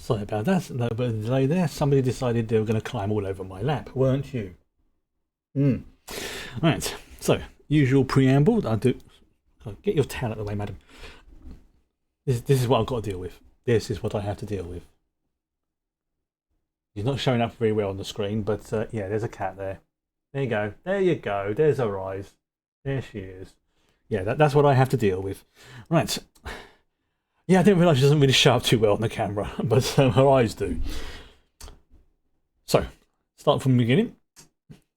Sorry about that. No, but a delay there. Somebody decided they were going to climb all over my lap, weren't you? Hmm. Right. So, usual preamble. I do. Oh, get your towel out of the way, madam. This is what I've got to deal with. This is what I have to deal with. He's not showing up very well on the screen, but yeah, there's a cat there. There you go. There you go. There's her eyes. There she is. Yeah, that's what I have to deal with. Right. Yeah, I didn't realise she doesn't really show up too well on the camera, but her eyes do. So, start from the beginning.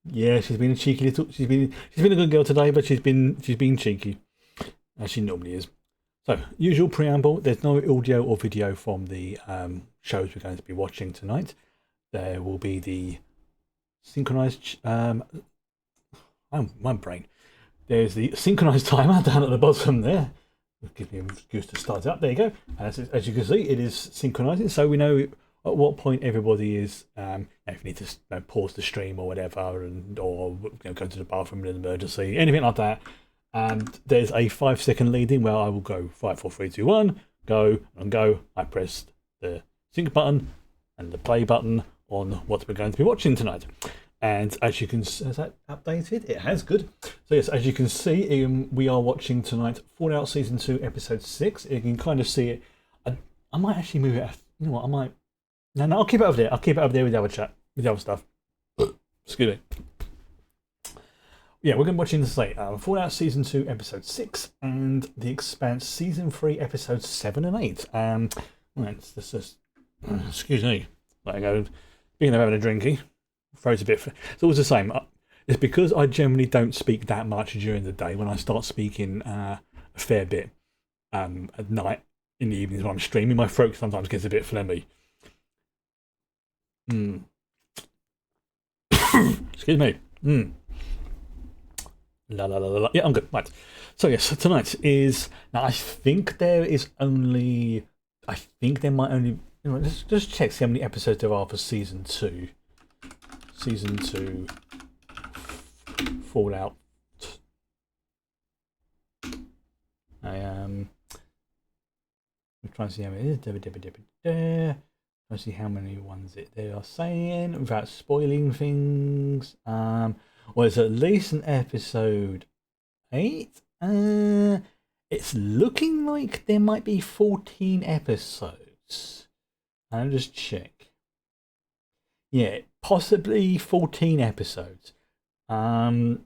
Yeah, she's been a cheeky little. She's been a good girl today, but she's been cheeky, as she normally is. So, usual preamble. There's no audio or video from the shows we're going to be watching tonight. There will be the synchronized. My brain. There's the synchronized timer down at the bottom there. Give me an excuse to start it up. There you go. As you can see, it is synchronizing, so we know at what point everybody is. If you need to pause the stream or whatever, or go to the bathroom in an emergency, anything like that. And there's a 5-second lead in where I will go 5, 4, 3, 2, 1, go and go. I press the sync button and the play button on what we're going to be watching tonight. And as you can see, has that updated? It has, good. So yes, as you can see, we are watching tonight Fallout Season 2, Episode 6. You can kind of see it. I might actually move it. You know what, I might... No, I'll keep it over there. I'll keep it over there with the other chat, with the other stuff. Excuse me. Yeah, we're going to be watching Fallout Season 2, Episode 6, and The Expanse Season 3, Episodes 7 and 8. Let's just... excuse me. There I go. Being having a drinky. Throws a bit. It's always the same. It's because I generally don't speak that much during the day. When I start speaking a fair bit at night, in the evenings when I'm streaming, my throat sometimes gets a bit phlegmy. Excuse me. La la la la. Yeah, I'm good. Right. So yes, tonight is now. I think there might only. Let's just check see how many episodes there are for season 2. Season 2 Fallout. I'm trying to see how many it is. Trying to see how many ones they are saying without spoiling things. Well, it's at least an episode 8. It's looking like there might be 14 episodes. I'll just check. Yeah, possibly 14 episodes. Maybe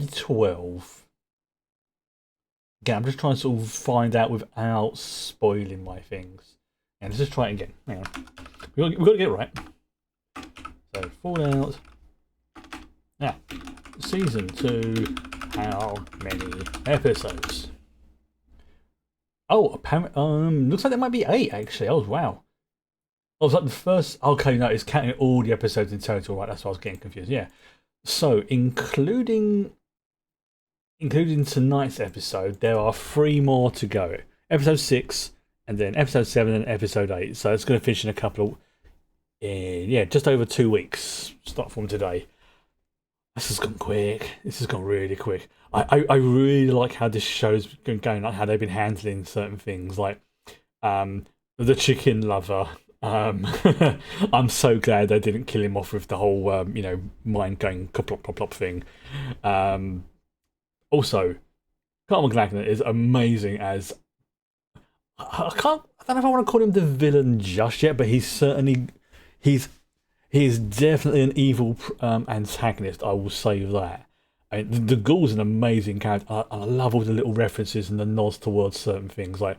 12. Again, I'm just trying to sort of find out without spoiling my things. And let's just try it again. Hang on. We've got to get it right. So, Fallout. Now, Season 2, how many episodes? Oh, apparently, looks like there might be 8 actually. Oh, wow. I was like the first. Okay, no, it's counting all the episodes in total, right? That's why I was getting confused. Yeah. So, including tonight's episode, there are 3 more to go. Episode 6, and then episode 7 and episode 8. So it's going to finish in a couple. Yeah, just over 2 weeks. Start from today. This has gone quick. This has gone really quick. I really like how this show's been going, like how they've been handling certain things, like the chicken lover. I'm so glad they didn't kill him off with the whole mind going plop plop plop thing. Also, Carl McLachlan is amazing as I don't know if I want to call him the villain just yet, but he's definitely an evil antagonist. I will say that. The Ghoul's an amazing character. I love all the little references and the nods towards certain things. Like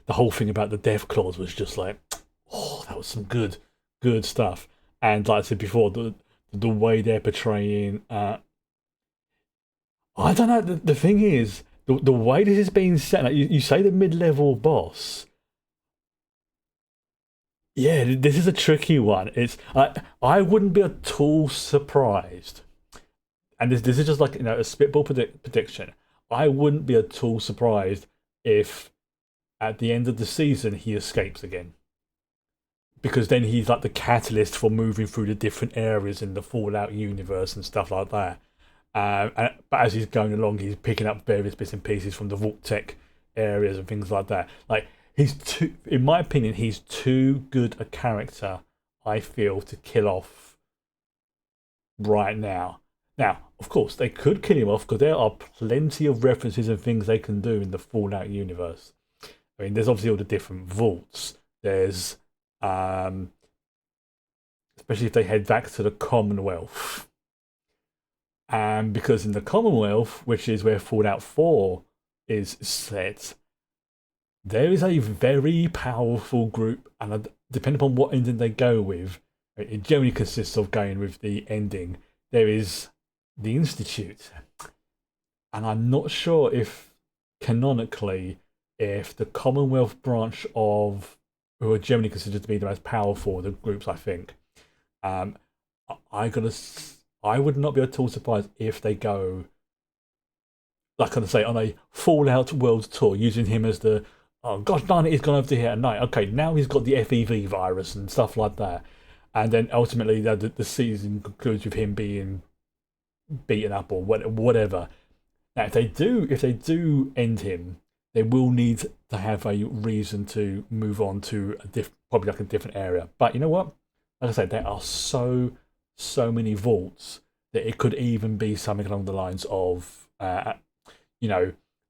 the whole thing about the death clause was just like, oh, that was some good stuff. And like I said before, the way they're portraying, I don't know. The thing is, the way this is being set, like you say the mid-level boss. Yeah, this is a tricky one. I wouldn't be at all surprised, and this is just like a spitball prediction. I wouldn't be at all surprised if at the end of the season he escapes again, because then he's like the catalyst for moving through the different areas in the Fallout universe and stuff like that. But as he's going along, he's picking up various bits and pieces from the Vault Tech areas and things like that. Like he's too, in my opinion, he's too good a character, I feel, to kill off right now. Now, of course, they could kill him off because there are plenty of references and things they can do in the Fallout universe. I mean, there's obviously all the different vaults. There's, especially if they head back to the Commonwealth. And because in the Commonwealth, which is where Fallout 4 is set, there is a very powerful group, and depending upon what ending they go with, it generally consists of going with the ending. There is the Institute, and I'm not sure if canonically, if the Commonwealth branch of, who are generally considered to be the most powerful of the groups, I think, I would not be at all surprised if they go, like I say, on a Fallout World Tour, using him as the, oh gosh darn it, he's gone over to here at night. Okay, now he's got the FEV virus and stuff like that. And then ultimately the season concludes with him being beaten up or whatever. Now, if they do end him, they will need to have a reason to move on to probably like a different area. But you know what? Like I said, there are so many vaults that it could even be something along the lines of,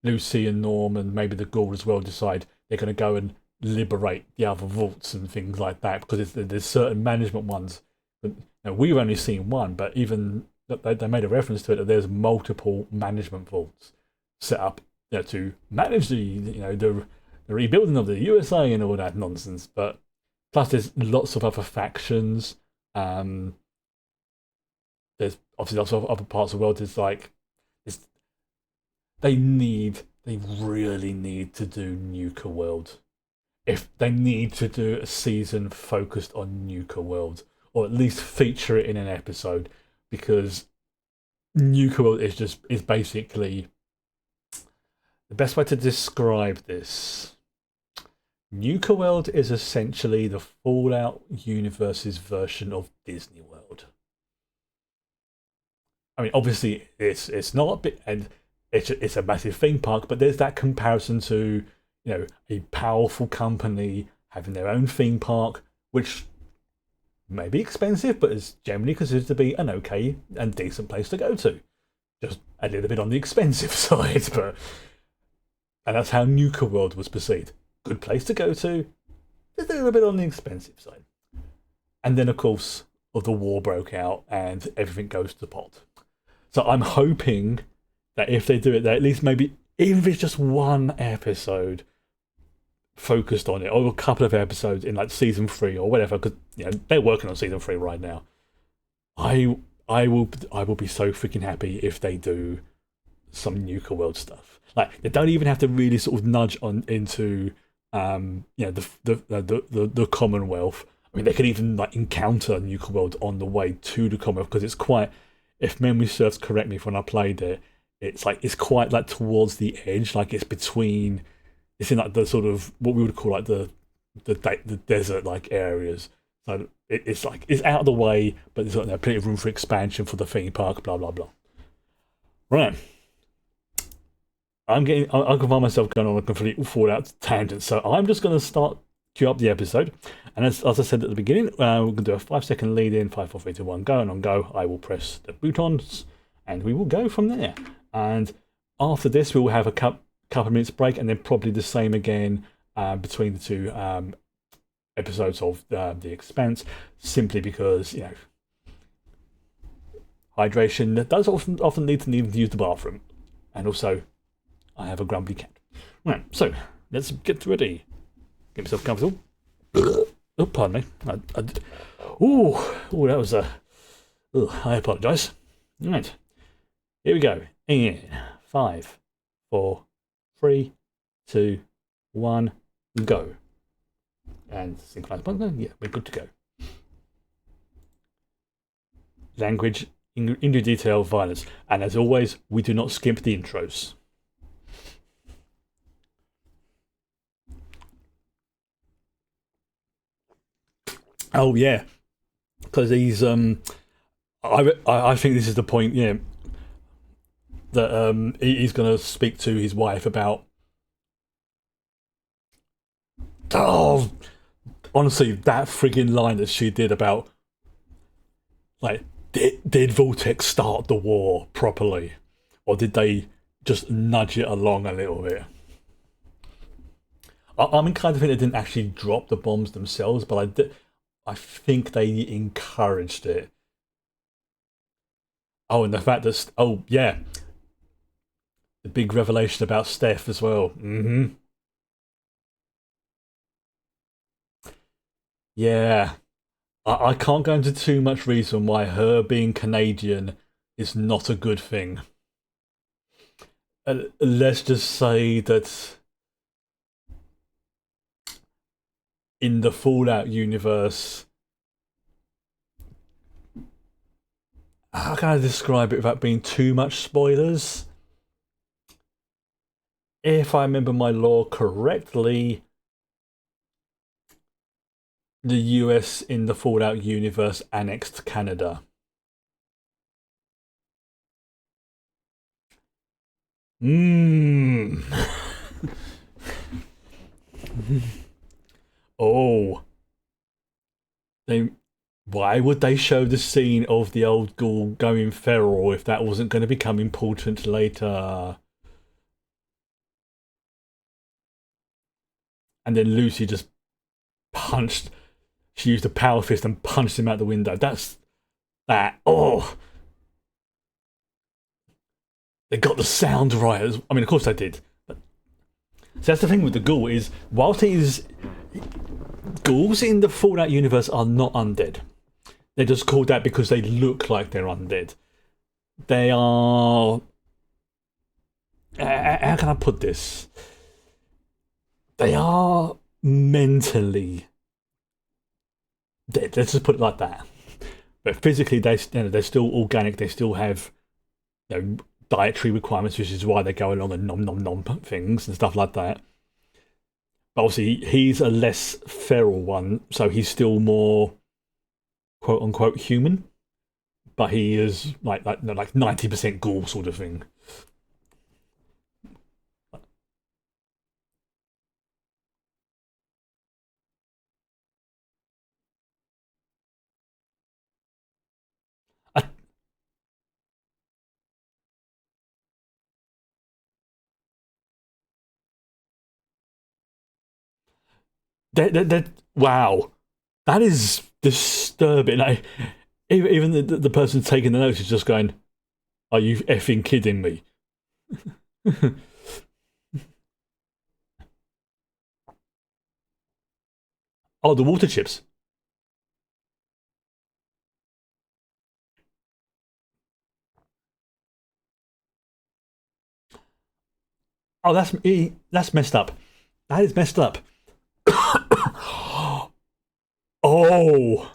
Lucy and Norm and maybe the Ghoul as well decide they're going to go and liberate the other vaults and things like that, because there's certain management ones. But, we've only seen one, but even they made a reference to it that there's multiple management vaults set up, to manage the rebuilding of the USA and all that nonsense. But plus, there's lots of other factions. There's obviously lots of other parts of the world. They really need to do Nuka World. If they need to do a season focused on Nuka World, or at least feature it in an episode, because Nuka World is basically the best way to describe this. Nuka World is essentially the Fallout universe's version of Disney World. I mean, obviously, it's not a bit, and it's a massive theme park, but there's that comparison to, a powerful company having their own theme park, which may be expensive, but is generally considered to be an okay and decent place to go to. Just a little bit on the expensive side, and that's how Nuka World was perceived. Good place to go to, just a little bit on the expensive side. And then, of course, the war broke out and everything goes to pot. So I'm hoping that if they do it, that at least maybe, even if it's just one episode focused on it, or a couple of episodes in like season 3 or whatever, because they're working on season 3 right now. I will be so freaking happy if they do some Nuka World stuff. Like, they don't even have to really sort of nudge on into the Commonwealth. I mean, they could even like encounter Nuka World on the way to the Commonwealth, because it's quite, if memory serves correctly from when I played it, it's quite like towards the edge, like it's between, it's in like the sort of what we would call like the desert like areas. So it's out of the way, but there's plenty of room for expansion for the theme park. Blah blah blah. Right, I can find myself going on a complete Fallout tangent, so I'm just going to cue up the episode. And as I said at the beginning, we're going to do a 5-second lead in, 5, 4, 3, 2, 1, go, and on go, I will press the buttons, and we will go from there. And after this, we will have a couple of minutes break, and then probably the same again between the two episodes of The Expanse, simply because, hydration does often need to use the bathroom. And also, I have a grumbly cat. Right, so let's get ready. Get myself comfortable. Oh, pardon me. That was a... I apologise. Right, here we go. In 5, 4, 3, 2, 1, go. And synchronise button. Yeah, we're good to go. Language, into detail, violence. And as always, we do not skimp the intros. Oh yeah, because he's I think this is the point, that he's going to speak to his wife about Oh, honestly, that frigging line that she did about like, did Vortex start the war properly, or did they just nudge it along a little bit? I'm inclined to think they didn't actually drop the bombs themselves, but I think they encouraged it. Oh, and the fact that oh yeah, the big revelation about Steph as well. Yeah, I can't go into too much reason why her being Canadian is not a good thing. Let's just say that in the Fallout universe, how can I describe it without being too much spoilers? If I remember my lore correctly, the US in the Fallout universe annexed Canada. Mmm. Oh, they. Why would they show the scene of the old ghoul going feral if that wasn't going to become important later? And then Lucy just punched. She used a power fist and punched him out the window. That's that. Oh, they got the sound right. I mean, of course they did. But, so that's the thing with the ghoul is, whilst he's ghouls in the Fallout universe are not undead. They're just called that because they look like they're undead. They are. How can I put this? They are mentally dead. Let's just put it like that. But physically, they're still organic. They still have dietary requirements, which is why they go along and nom nom nom things and stuff like that. But obviously, he's a less feral one, so he's still more quote unquote human. But he is like 90% ghoul sort of thing. I, wow, that is disturbing. Even the person taking the notes is just going, "Are you effing kidding me?" Oh, the water chips. Oh, that's messed up. That is messed up. Oh,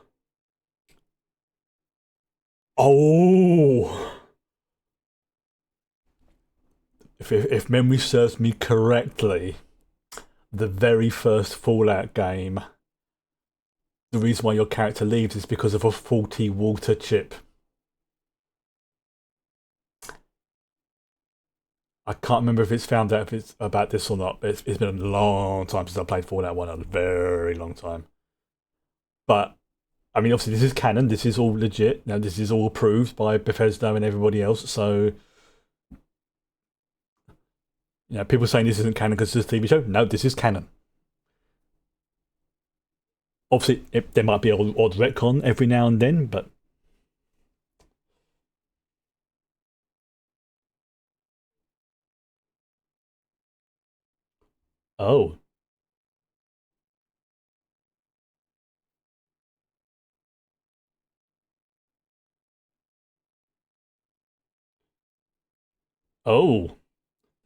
oh. If memory serves me correctly, the very first Fallout game, the reason why your character leaves is because of a faulty water chip. I can't remember if it's found out if it's about this or not, but it's been a long time since I played Fallout 1, a very long time. But I mean, obviously, this is canon. This is all legit. Now, this is all approved by Bethesda and everybody else. So, people saying this isn't canon because it's a TV show. No, this is canon. Obviously, there might be odd retcon every now and then, but oh, oh,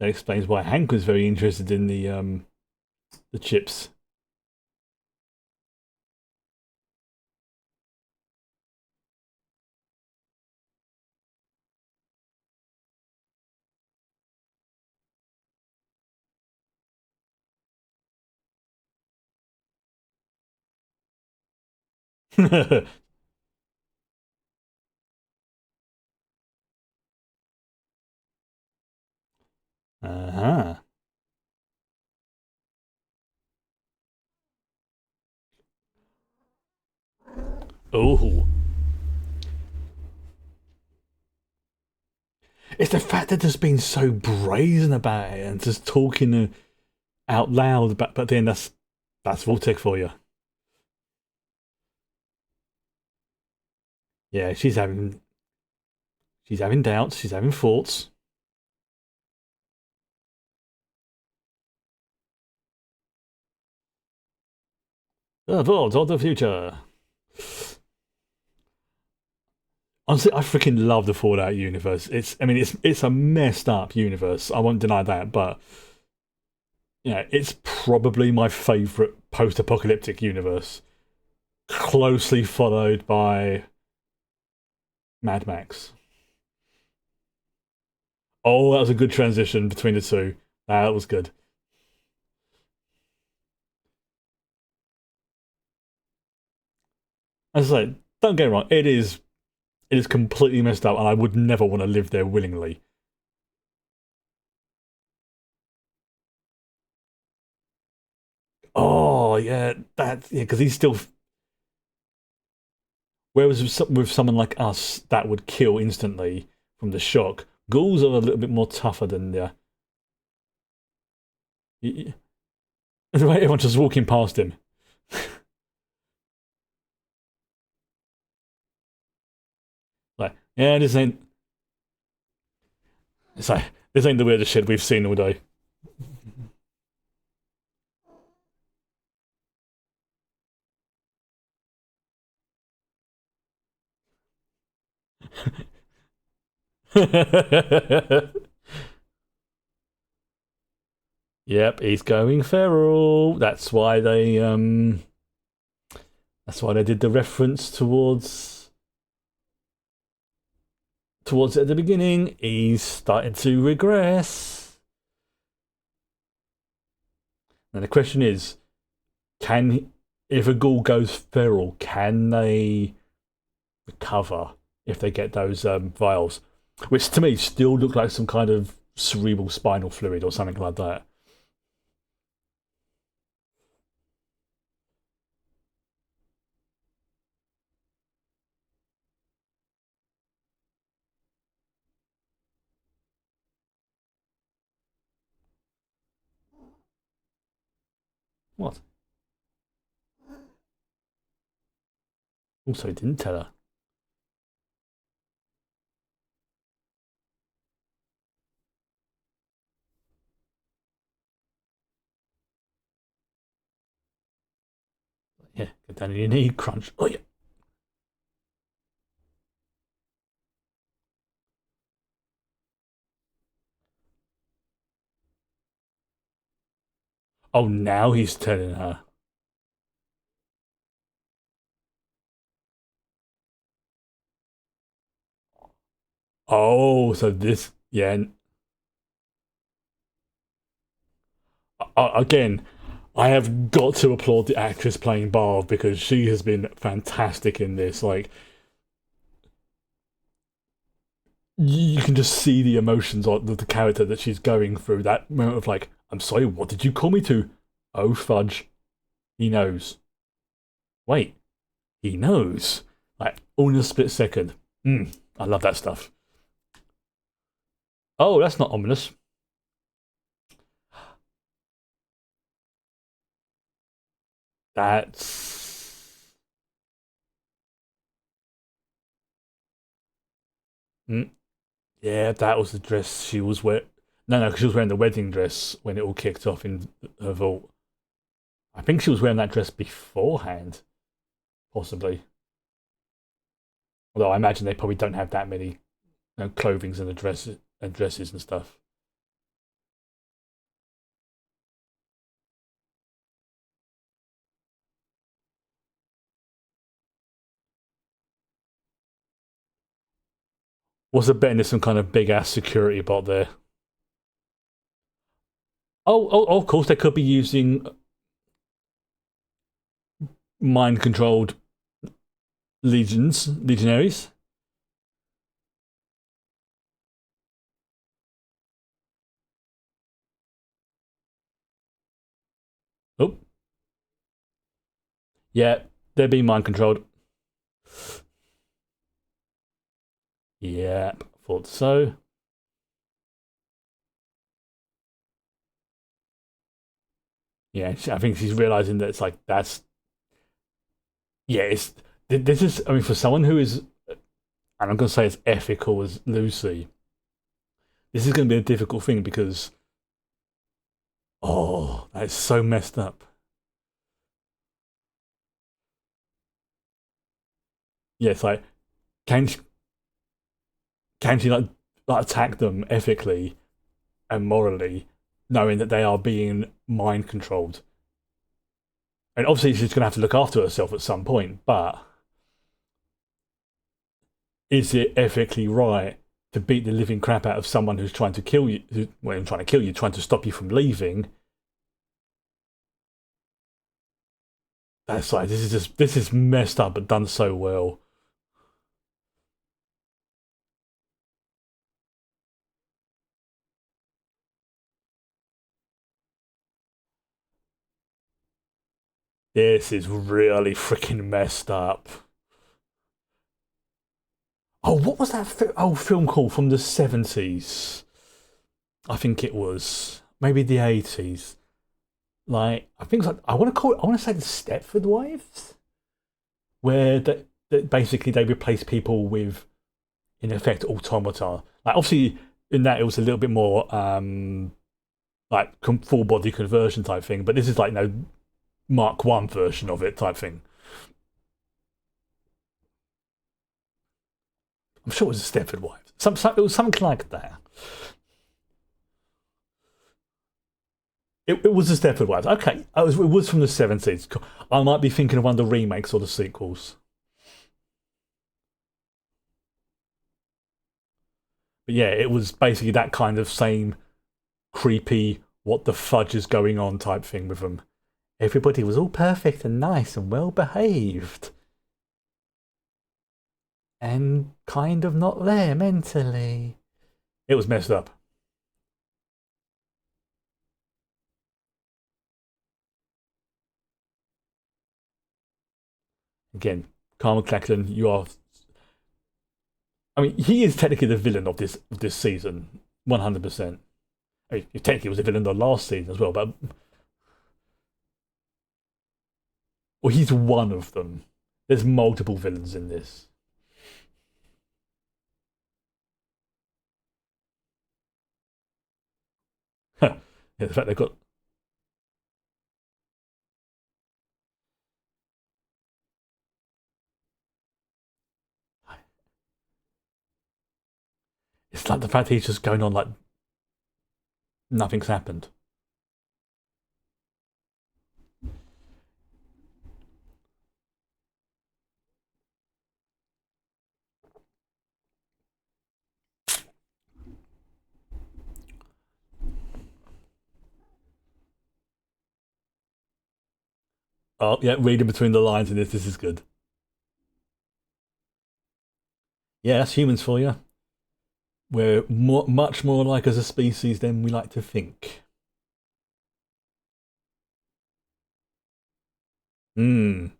that explains why Hank was very interested in the chips. Uh huh. Oh, it's the fact that just being so brazen about it and just talking out loud. But then that's Vortec for you. Yeah, she's having doubts. She's having thoughts. The thoughts of the future. Honestly, I freaking love the Fallout universe. I mean, it's a messed up universe. I won't deny that, but it's probably my favorite post-apocalyptic universe, closely followed by Mad Max. Oh, that was a good transition between the two. That was good. As I say, don't get me wrong. It is completely messed up, and I would never want to live there willingly. Oh yeah, because he's still. Whereas with someone like us, that would kill instantly from the shock. Ghouls are a little bit more tougher than the way everyone's just walking past him. Like, yeah, this ain't the weirdest shit we've seen all day. Yep, he's going feral. That's why they did the reference towards it at the beginning. He's starting to regress. And the question is, can if a ghoul goes feral, can they recover if they get those vials? Which to me still look like some kind of cerebral spinal fluid or something like that. What? Also, he didn't tell her. Yeah, get down on your knee, crunch. Oh yeah. Oh, now he's telling her. Oh, so this, yeah. Again, I have got to applaud the actress playing Barb because she has been fantastic in this. Like, you can just see the emotions of the character that she's going through. That moment of like, I'm sorry, what did you call me to? Oh fudge, he knows. Wait, he knows. Like, all in a split second. I love that stuff. Oh, that's not ominous. That's mm, yeah, that was the dress she was wearing. No, no, 'cause she was wearing the wedding dress when it all kicked off in her vault. I think she was wearing that dress beforehand, possibly. Although I imagine they probably don't have that many clothings and dresses and stuff. What's the betting there's some kind of big ass security bot there? Oh, of course they could be using mind controlled legionaries. Oh, yeah, they're being mind controlled. Yep, thought so. Yeah, I think she's realizing that it's like that's yeah. This is I mean for someone who is and I'm gonna say as ethical as Lucy, this is gonna be a difficult thing because oh, that's so messed up. Yeah, it's like can she, can she like attack them ethically and morally, knowing that they are being mind controlled? And obviously she's gonna have to look after herself at some point, but is it ethically right to beat the living crap out of someone who's trying to kill you? Well, trying to kill you, trying to stop you from leaving. That's like this is messed up, but done so well. This is really freaking messed up. Oh, what was that old film called from the 70s? I think it was maybe the 80s. Like I think it's like I want to call it. I want to say the Stepford Wives, where that basically they replace people with in effect automata. Like obviously in that it was a little bit more like full body conversion type thing, but this is like no Mark One version of it type thing. I'm sure it was the Stepford Wives. It was something like that. It was the Stepford Wives. Okay, it was from the 70s. I might be thinking of one of the remakes or the sequels. But yeah, it was basically that kind of same creepy, what the fudge is going on type thing with them. Everybody was all perfect and nice and well behaved. And kind of not there mentally. It was messed up. Again, Carl McLachlan, you are. I mean, he is technically the villain of this season, 100%. I mean, he technically was the villain of the last season as well, but well, he's one of them. There's multiple villains in this. Yeah, the fact they've got it's like the fact he's just going on like nothing's happened. Oh yeah, reading between the lines in this. This is good. Yeah, that's humans for you. We're much more like as a species than we like to think. Hmm.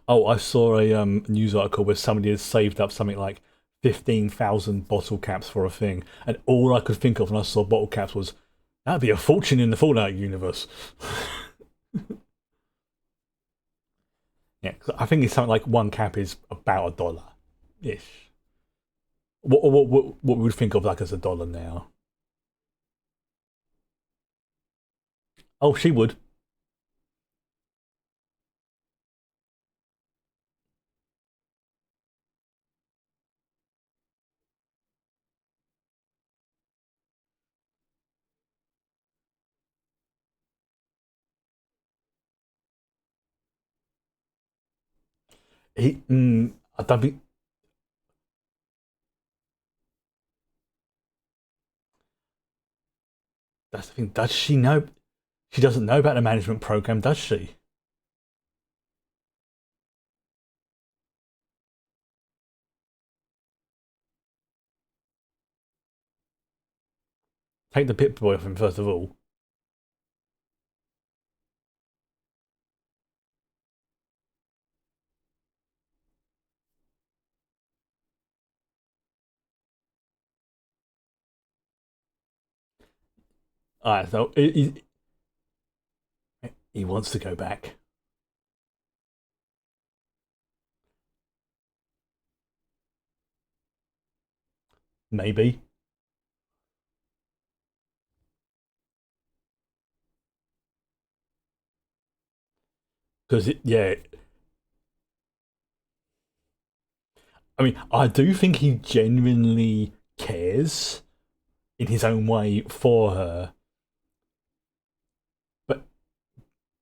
Oh, I saw a news article where somebody had saved up something like 15,000 bottle caps for a thing, and all I could think of when I saw bottle caps was that'd be a fortune in the Fallout universe. Yeah, 'cause I think it's something like one cap is about $1 ish. What we would think of like as $1 now? Oh, she would. I don't think that's the thing. Does she know? She doesn't know about the management program, does she? Take the Pip Boy off him first of all. Alright, so he wants to go back. Maybe. Because, yeah, I mean, I do think he genuinely cares in his own way for her,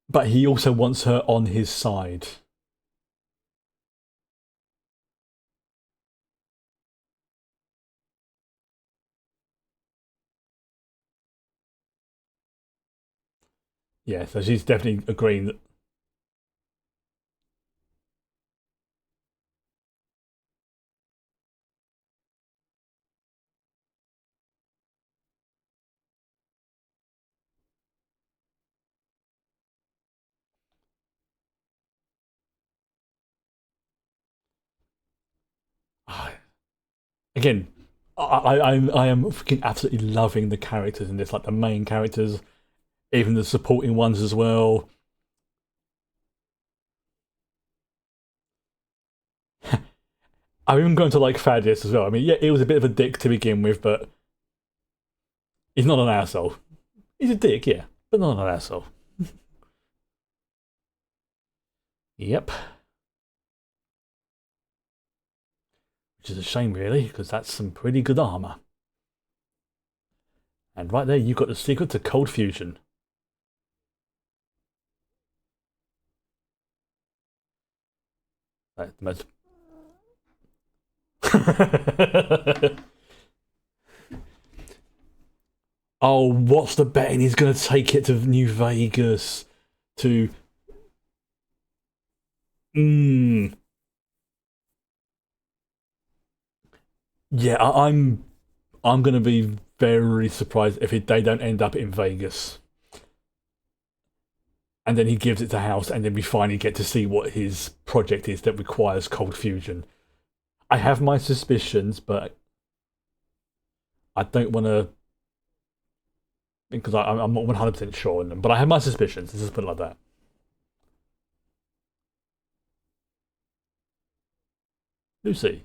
but he also wants her on his side. Yeah, so she's definitely agreeing that. Again, I am freaking absolutely loving the characters in this, like the main characters, even the supporting ones as well. I'm even going to like Thaddeus as well. I mean, yeah, he was a bit of a dick to begin with, but he's not an asshole. He's a dick, yeah, but not an asshole. Yep. Which is a shame, really, because that's some pretty good armor. And right there, you've got the secret to cold fusion. Like, the most. Oh, what's the betting? He's going to take it to New Vegas to. Hmm. Yeah, I'm going to be very surprised if they don't end up in Vegas. And then he gives it to House, and then we finally get to see what his project is that requires cold fusion. I have my suspicions, but I don't want to because I'm not 100% sure on them. But I have my suspicions. Let's just put it like that. Lucy.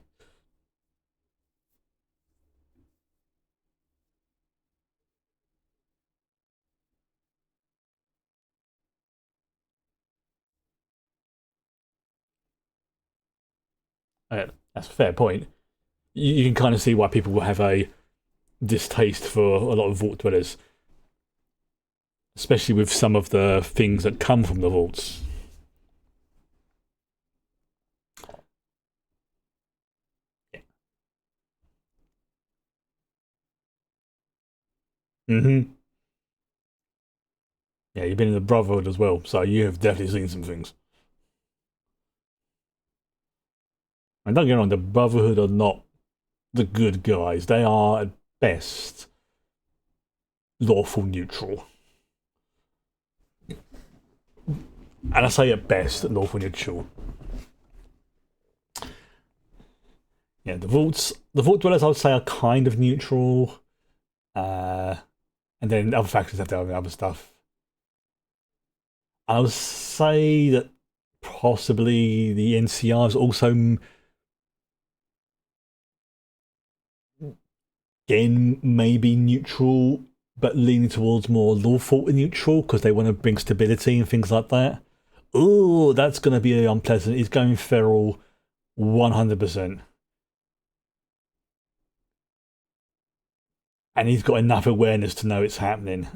Okay, that's a fair point. You can kind of see why people will have a distaste for a lot of vault dwellers, especially with some of the things that come from the vaults. Mm-hmm. Yeah, you've been in the Brotherhood as well, so you have definitely seen some things. And don't get me wrong, the Brotherhood are not the good guys. They are, at best, lawful neutral. And I say at best, lawful neutral. Yeah, the vault dwellers, I would say, are kind of neutral. Uh, and then other factors have their other stuff. I would say that possibly the NCR is also again maybe neutral, but leaning towards more lawful and neutral because they want to bring stability and things like that. Oh, that's going to be unpleasant. He's going feral 100%. And he's got enough awareness to know it's happening.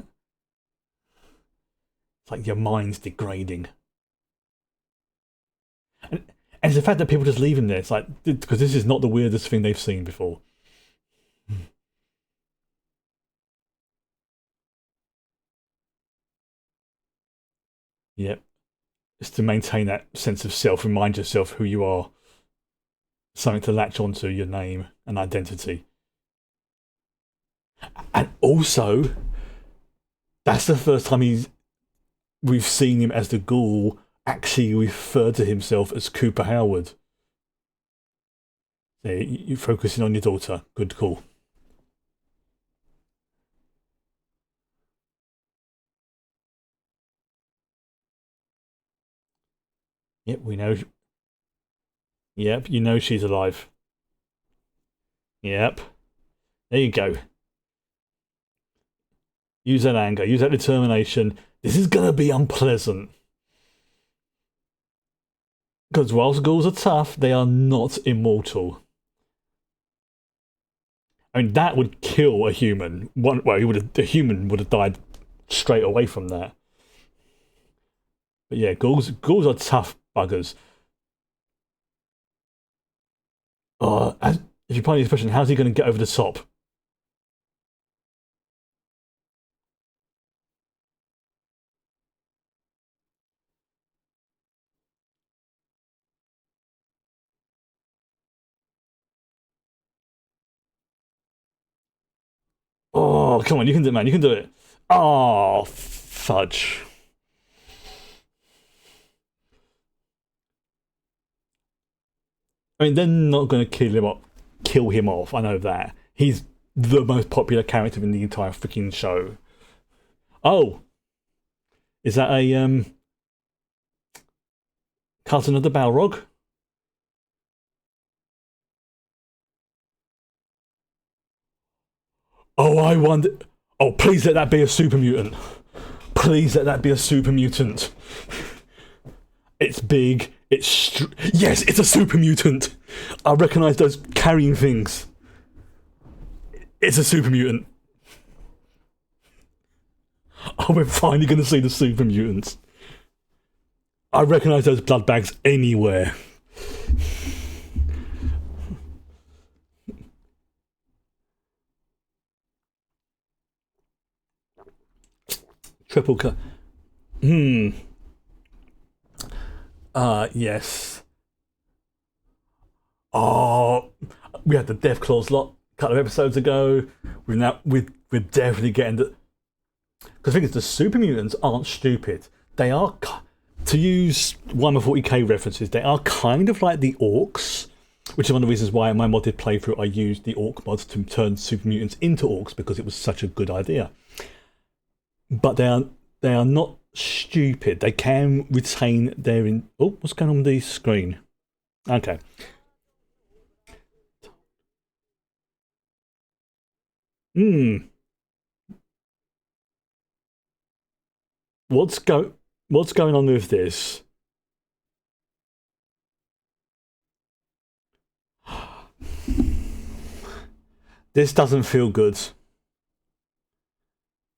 It's like your mind's degrading. And, and it's the fact that people just leave him there. It's like, because this is not the weirdest thing they've seen before. Yep. It's to maintain that sense of self, remind yourself who you are, something to latch onto, your name and identity. And also, that's the first time we've seen him as the ghoul actually refer to himself as Cooper Howard. So you're focusing on your daughter. Good call. Yep, we know. Yep, you know she's alive. Yep. There you go. Use that anger, use that determination. This is gonna be unpleasant. Because whilst ghouls are tough, they are not immortal. I mean, that would kill a human. Well, a human would have died straight away from that. But yeah, ghouls are tough buggers. If you find the expression, how's he going to get over the top? Oh, come on, you can do it, man. You can do it. Oh, fudge. I mean, they're not going to kill him off. I know that. He's the most popular character in the entire freaking show. Oh, is that a cousin of the Balrog? Oh, I wonder. Oh, please let that be a super mutant. Please let that be a super mutant. It's big. Yes, it's a super mutant. I recognise those carrying things. It's a super mutant. Oh, we're finally going to see the super mutants. I recognise those blood bags anywhere. Triple cut. Yes. Oh, we had the Deathclaws lot a couple of episodes ago. We're definitely getting the. Because the thing is, the super mutants aren't stupid. They are, to use Warhammer 40k references, they are kind of like the orcs, which is one of the reasons why in my modded playthrough I used the orc mods to turn super mutants into orcs, because it was such a good idea. But they are not stupid. They can retain their oh, what's going on with the screen? Okay. What's going on with this? This doesn't feel good.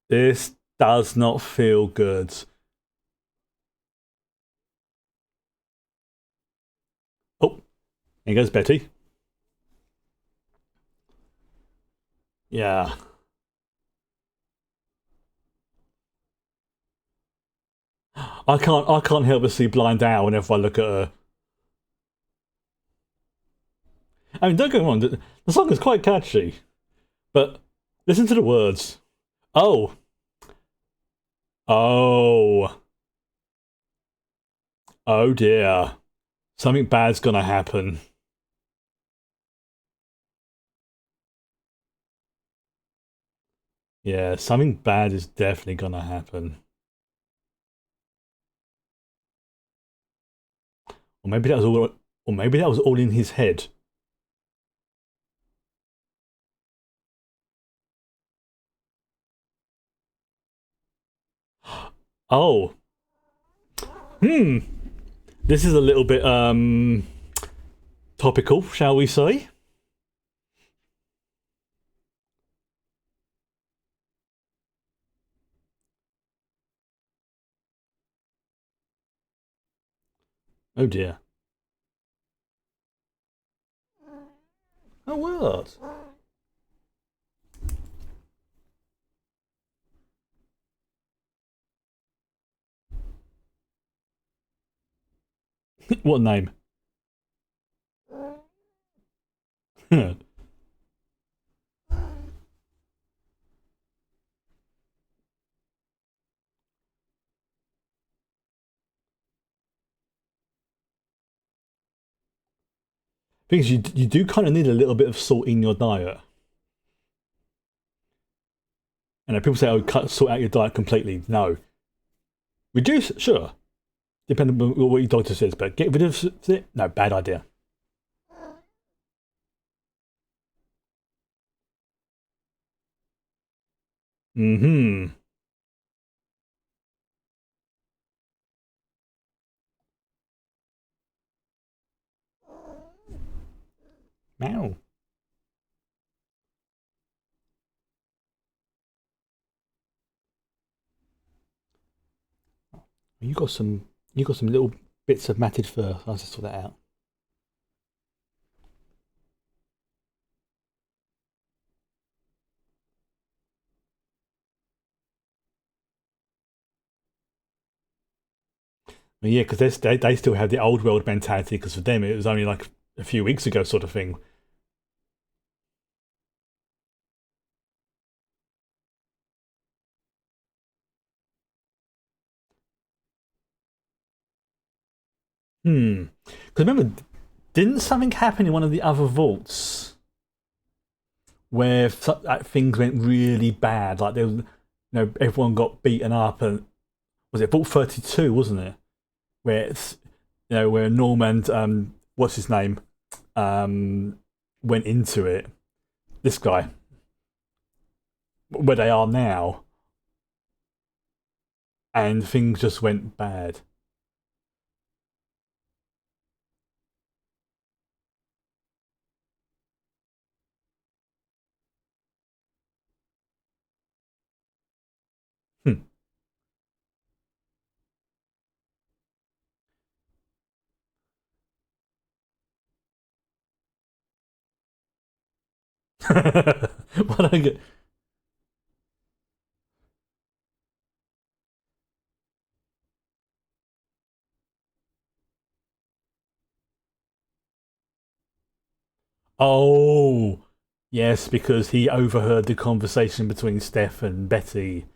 This does not feel good. Oh, here goes Betty. Yeah. I can't help but see Blind Owl whenever I look at her. I mean, don't get me wrong, the song is quite catchy, but listen to the words. Oh. Oh. Oh dear. Something bad's gonna happen. Yeah, something bad is definitely gonna happen. Or maybe that was all in his head. Oh. This is a little bit topical, shall we say? Oh dear. Oh what? What name? Because you do kind of need a little bit of salt in your diet. And people say, "Oh, sort out your diet completely." No, reduce, sure, depending on what your doctor says. But get rid of it? No, bad idea. Mm-hmm. Meow. You got some. You got some little bits of matted fur. I'll just sort that out. But yeah, because they still have the old world mentality. Because for them, it was only like a few weeks ago, sort of thing. Hmm. Because remember, didn't something happen in one of the other vaults where things went really bad? Like there was, everyone got beaten up, and was it Vault 32, wasn't it? Where it's, where Norman, what's his name, um, went into it. This guy, where they are now, and things just went bad. Hmm. What I get? Oh, yes, because he overheard the conversation between Steph and Betty.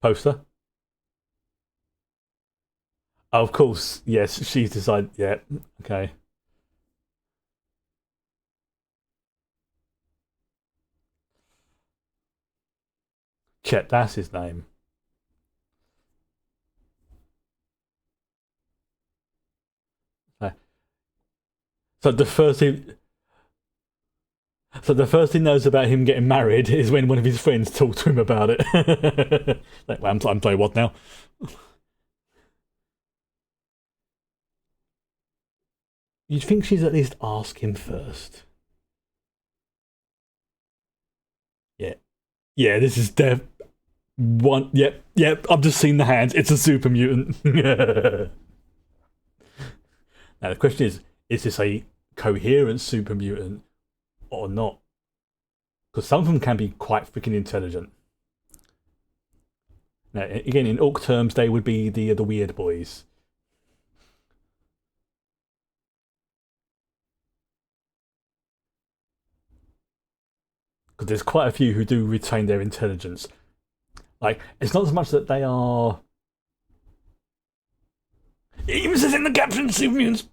Poster. Of course, yes, she's decided. Yeah, okay. Chet, that's his name. Uh, So the first thing, so the first he knows about him getting married is when one of his friends talked to him about it. Like, well, I'm playing what now? You'd think she'd at least ask him first. Yeah, yeah. This is Dev one. Yep, yep. I've just seen the hands. It's a super mutant. Now the question is this a coherent super mutant or not? Because some of them can be quite freaking intelligent. Now, again, in Orc terms, they would be the weird boys. Because there's quite a few who do retain their intelligence. Like, it's not as much that they are. It even says in the caption, super mutants.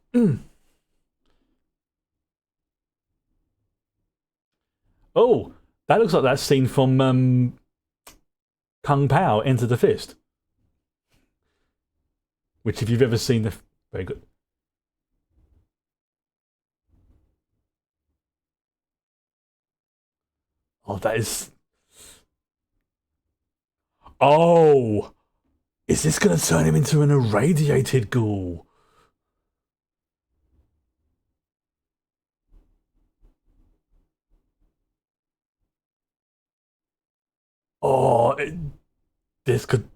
Oh, that looks like that scene from Kung Pao, Enter the Fist. Which, if you've ever seen the. Very good. Oh, that is. Oh! Is this going to turn him into an irradiated ghoul? Oh, this could.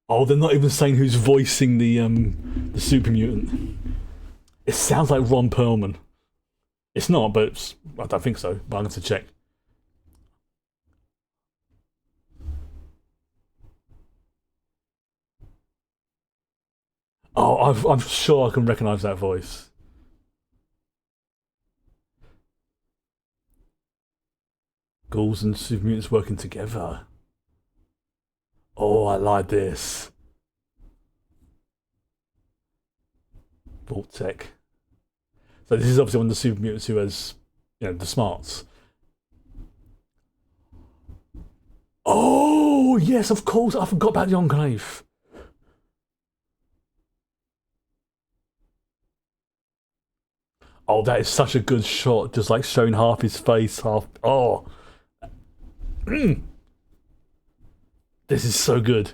Oh, they're not even saying who's voicing the super mutant. It sounds like Ron Perlman. It's not, but I don't think so. But I'm going to check. Oh, I'm sure I can recognise that voice. Ghouls and super mutants working together. I like this. Vault Tech. So this is obviously one of the super mutants who has, the smarts. Oh yes, of course. I forgot about the Enclave. Oh, that is such a good shot. Just like showing half his face, half. Oh, this is so good.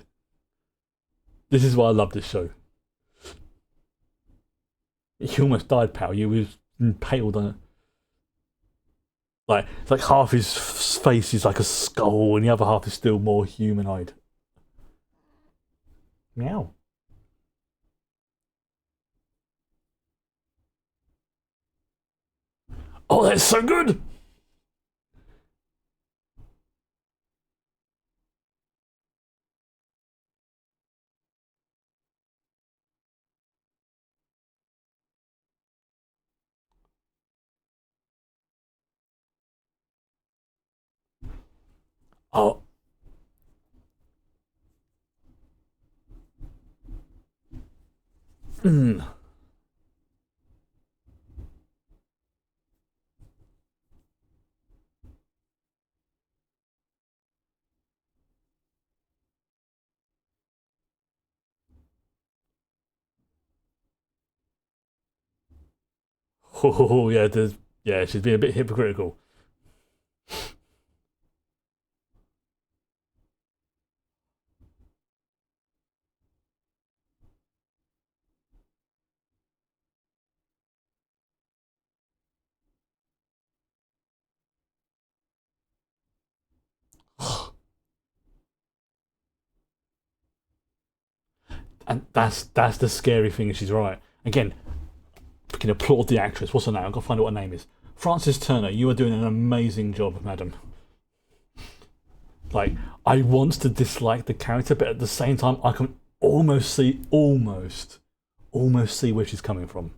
This is why I love this show. He almost died, pal. You was impaled on it. Like it's like half his face is like a skull, and the other half is still more humanoid. Meow. Oh, that's so good. Oh, mm. Oh yeah, yeah. She's being a bit hypocritical. And that's the scary thing. She's right. Again, we can applaud the actress. What's her name? I've got to find out what her name is. Frances Turner. You are doing an amazing job, madam. Like, I want to dislike the character, but at the same time, I can almost see where she's coming from.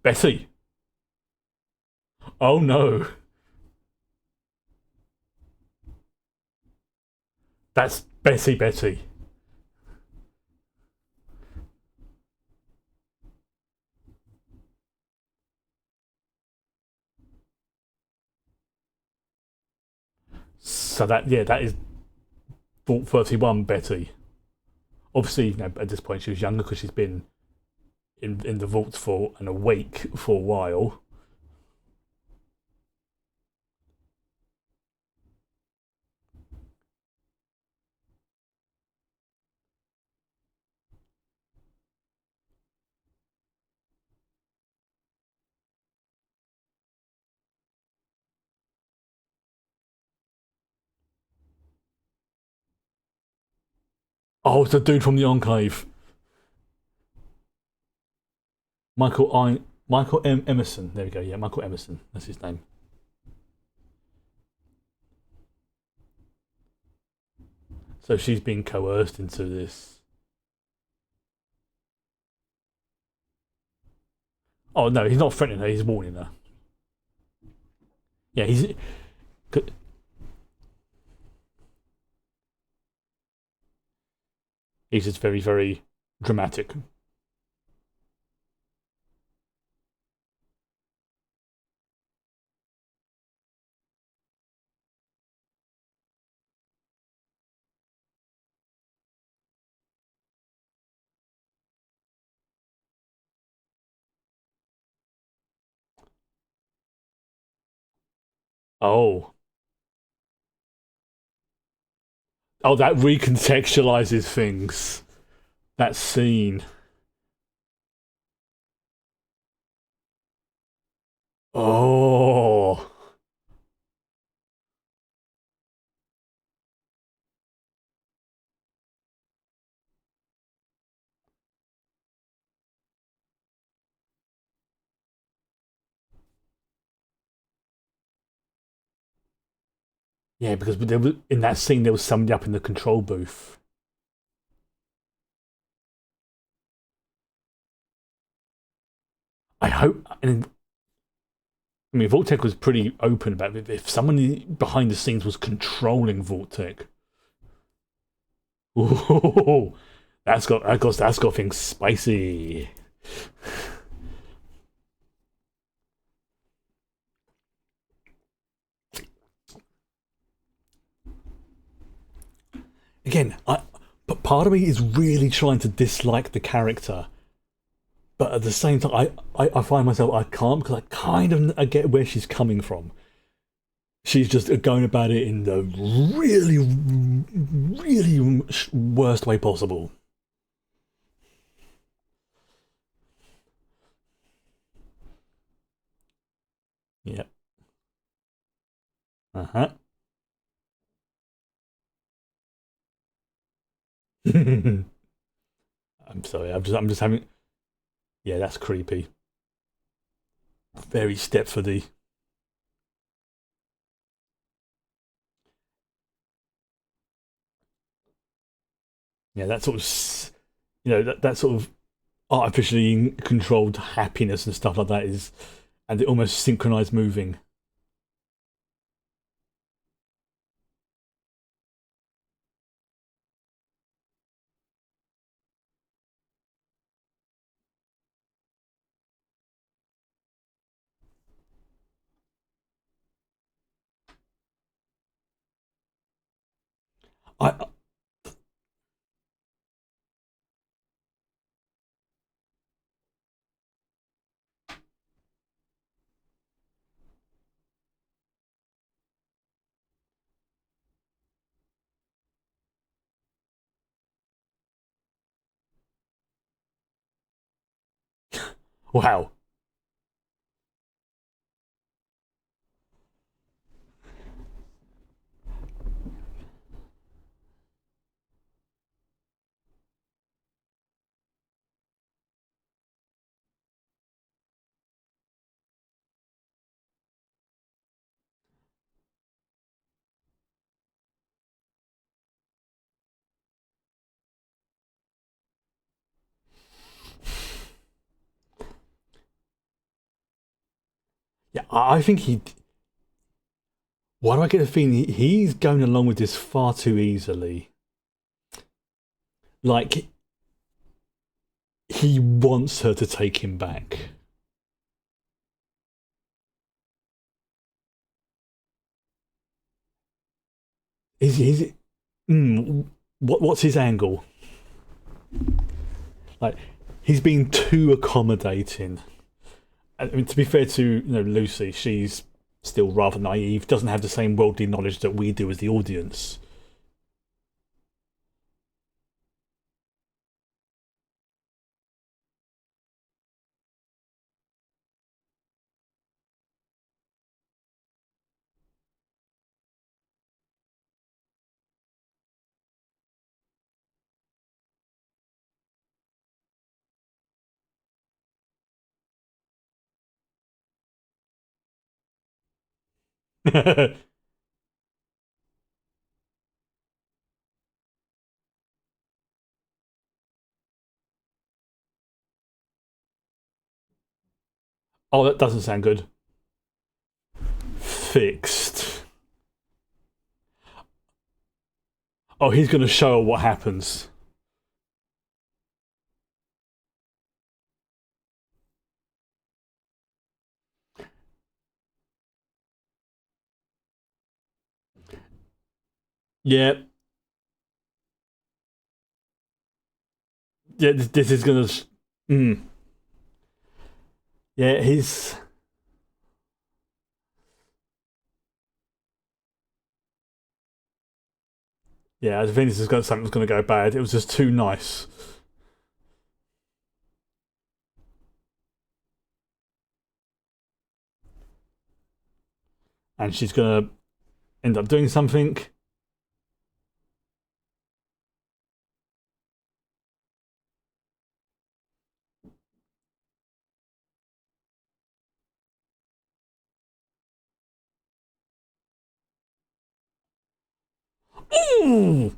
Betty. Oh no, that's Betty. Betty. So that is Vault 31 Betty. Obviously, at this point she was younger because she's been in the vaults for and awake for a while. Oh, it's the dude from the Enclave. Michael M. Emerson. There we go. Yeah, Michael Emerson. That's his name. So she's been coerced into this. Oh no, he's not threatening her. He's warning her. Yeah, he's just very very dramatic. Oh, oh, that recontextualizes things. That scene. Oh, yeah, because in that scene there was somebody up in the control booth. I hope, and I mean, Vortec was pretty open about it. If someone behind the scenes was controlling Vortec, ooh, that's got things spicy. Again, but part of me is really trying to dislike the character, but at the same time, I find myself I can't because I kind of I get where she's coming from. She's just going about it in the really, really worst way possible. Yep. Uh huh. I'm sorry. I'm just having. Yeah, that's creepy. Very Stepfordy. Yeah, that sort of. That sort of artificially controlled happiness and stuff like that is, and the almost synchronized moving. I wow. Yeah, I think he. Why do I get the feeling he's going along with this far too easily? Like he wants her to take him back. Is what's his angle? Like he's being too accommodating. I mean, to be fair to Lucy, she's still rather naive. Doesn't have the same worldly knowledge that we do as the audience. Oh, that doesn't sound good. Fixed. Oh, he's going to show her what happens. Yeah, yeah. This is going to. Yeah, he's. Yeah, I think this is going something's going to go bad. It was just too nice, and she's going to end up doing something. Ooh!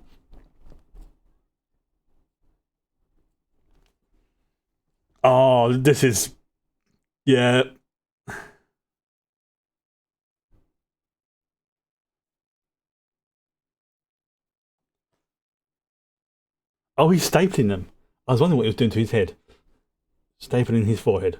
Oh, this is. Yeah, Oh, he's stapling them. I was wondering what he was doing to his head. Stapling his forehead.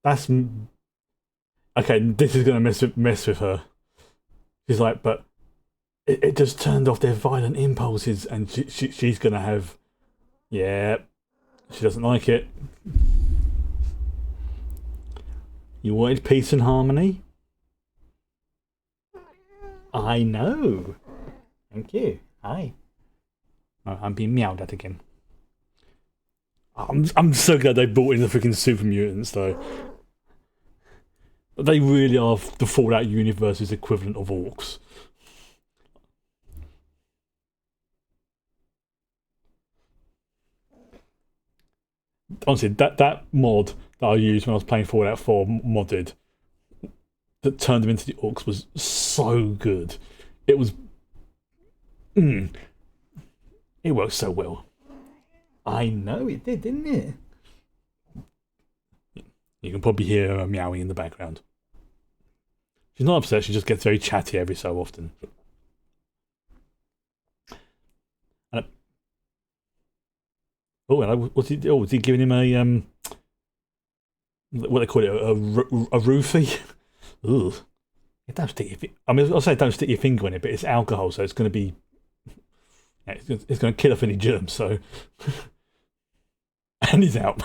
That's okay. This is gonna mess with her. She's like, but it just turned off their violent impulses, and she's gonna have, yeah, she doesn't like it. You wanted peace and harmony. I know. Thank you. Hi. Oh, I'm being meowed at again. I'm so glad they brought in the freaking super mutants though. They really are the Fallout universe's equivalent of orcs. Honestly, that mod that I used when I was playing Fallout 4 modded that turned them into the orcs was so good. It was, it worked so well. I know it did, didn't it? You can probably hear her meowing in the background. She's not upset. She just gets very chatty every so often. And what's he? Oh, was he giving him a what they call it, a roofie? Ugh. Don't stick your. I mean, I'll say don't stick your finger in it, but it's alcohol, so it's going to be. Yeah, it's going to kill off any germs. So, and he's out.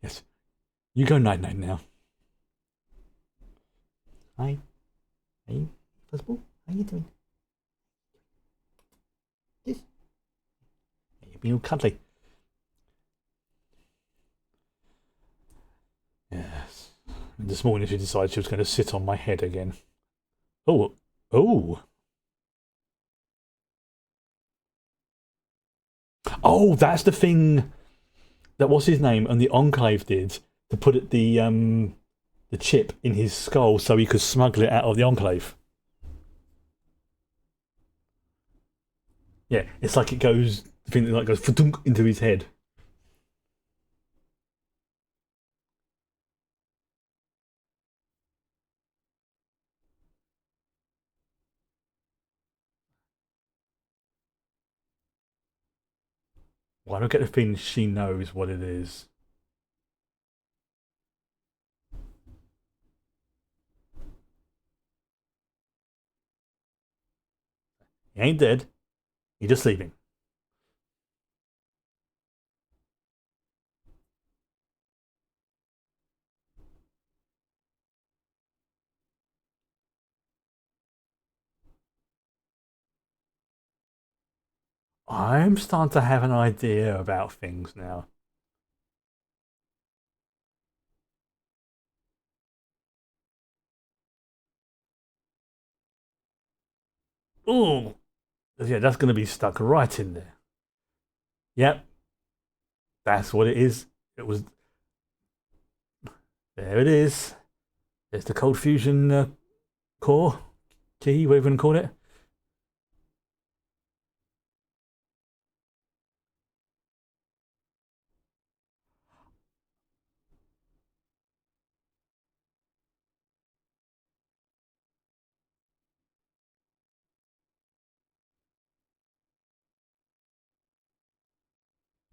Yes, you go night night now. Hi, hey, Fuzzball, how you doing? This, you're being all cuddly. Yes. And this morning she decided she was going to sit on my head again. Oh, oh, oh! That's the thing. That what's his name and the Enclave did to put it the chip in his skull so he could smuggle it out of the Enclave. Yeah, it's like it goes. The thing that like goes into his head. Well, I don't get the feeling she knows what it is. He ain't dead. He's just sleeping. I'm starting to have an idea about things now. Oh, yeah, that's going to be stuck right in there. Yep, that's what it is. It was. There it is. There's the cold fusion core key, whatever you want to call it.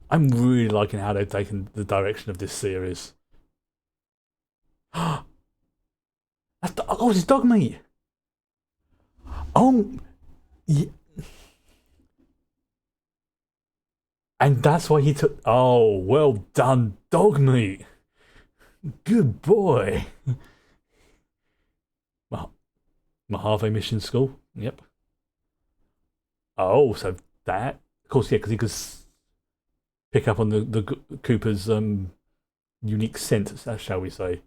I'm really liking how they've taken the direction of this series. That's oh, it's dog meat. Oh, yeah. And that's why he took. Oh, well done, dog meat. Good boy. Mojave Mission School. Yep. Oh, so that, of course, yeah, because he could pick up on the Cooper's unique scent, shall we say?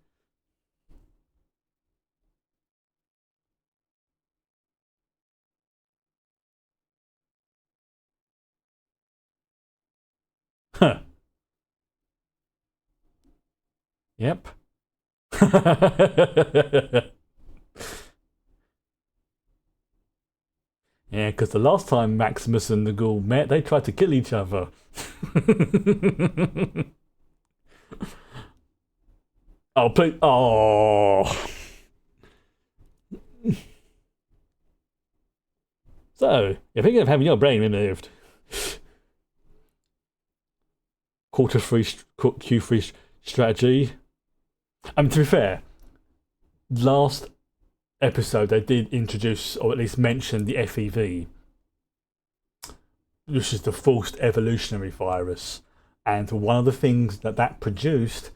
Huh. Yep. Yeah, because the last time Maximus and the Ghoul met, they tried to kill each other. Oh, please. Oh. So, you're thinking of having your brain removed. Q3 strategy. I mean, to be fair, last episode they did introduce, or at least mention, the FEV, which is the forced evolutionary virus. And one of the things that produced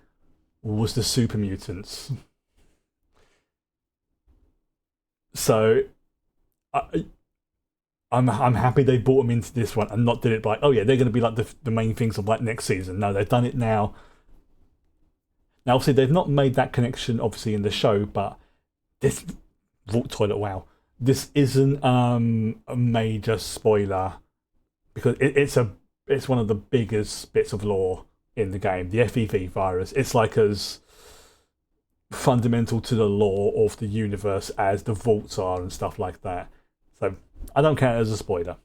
was the super mutants. So I'm happy they brought them into this one and not did it like, oh yeah, they're going to be like the main things of like next season. No, they've done it now. Now, obviously, they've not made that connection, obviously, in the show, but this Vault Toilet, wow, this isn't a major spoiler because it's one of the biggest bits of lore in the game. The FEV virus, it's like as fundamental to the lore of the universe as the vaults are and stuff like that. So I don't count it as a spoiler.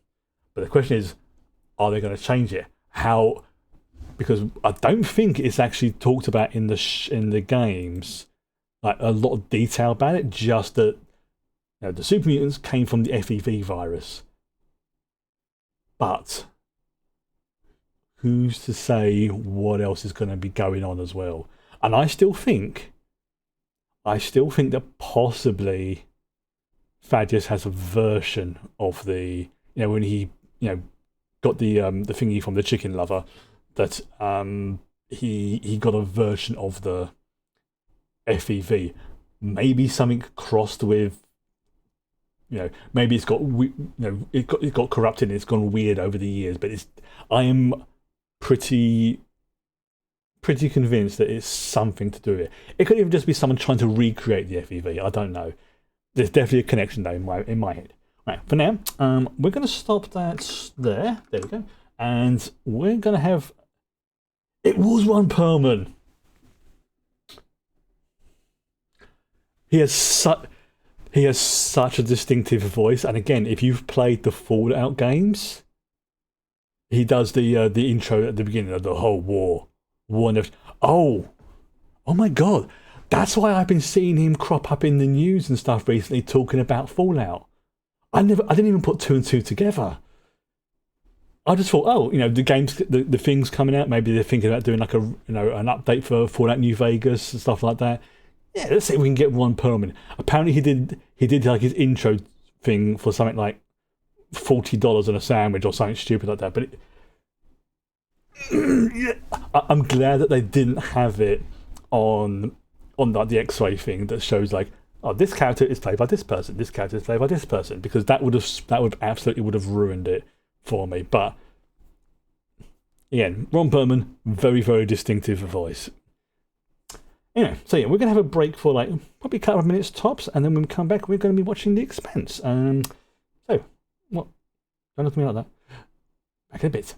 But the question is, are they going to change it? How? Because I don't think it's actually talked about in the games, like a lot of detail about it. Just that the super mutants came from the FEV virus, but who's to say what else is going to be going on as well? And I still think that possibly Thaddeus has a version of the when he got the thingy from the chicken lover, that he got a version of the FEV, maybe something crossed with maybe it's got it got corrupted and it's gone weird over the years, but I am pretty convinced that it's something to do with it. It could even just be someone trying to recreate the FEV. I don't know. There's definitely a connection though in my head. Right, for now, we're going to stop that there. There we go. And we're going to have... It was Ron Perlman. He has such a distinctive voice. And again, if you've played the Fallout games, he does the intro at the beginning of the whole war. Oh my god. That's why I've been seeing him crop up in the news and stuff recently talking about Fallout. I didn't even put two and two together. I just thought, the games, the things coming out. Maybe they're thinking about doing like an update for Fallout New Vegas and stuff like that. Yeah, let's see if we can get Ron Perlman. Apparently, he did like his intro thing for something like $40 on a sandwich or something stupid like that. But yeah, I'm glad that they didn't have it on like the X-ray thing that shows like, oh, this character is played by this person, this character is played by this person, because that would absolutely ruined it for me. But again, Ron Perlman, very, very distinctive voice. Anyway, so yeah, we're going to have a break for like probably a couple of minutes tops, and then when we come back, we're going to be watching The Expanse. So, what? Don't look at me like that. Back in a bit.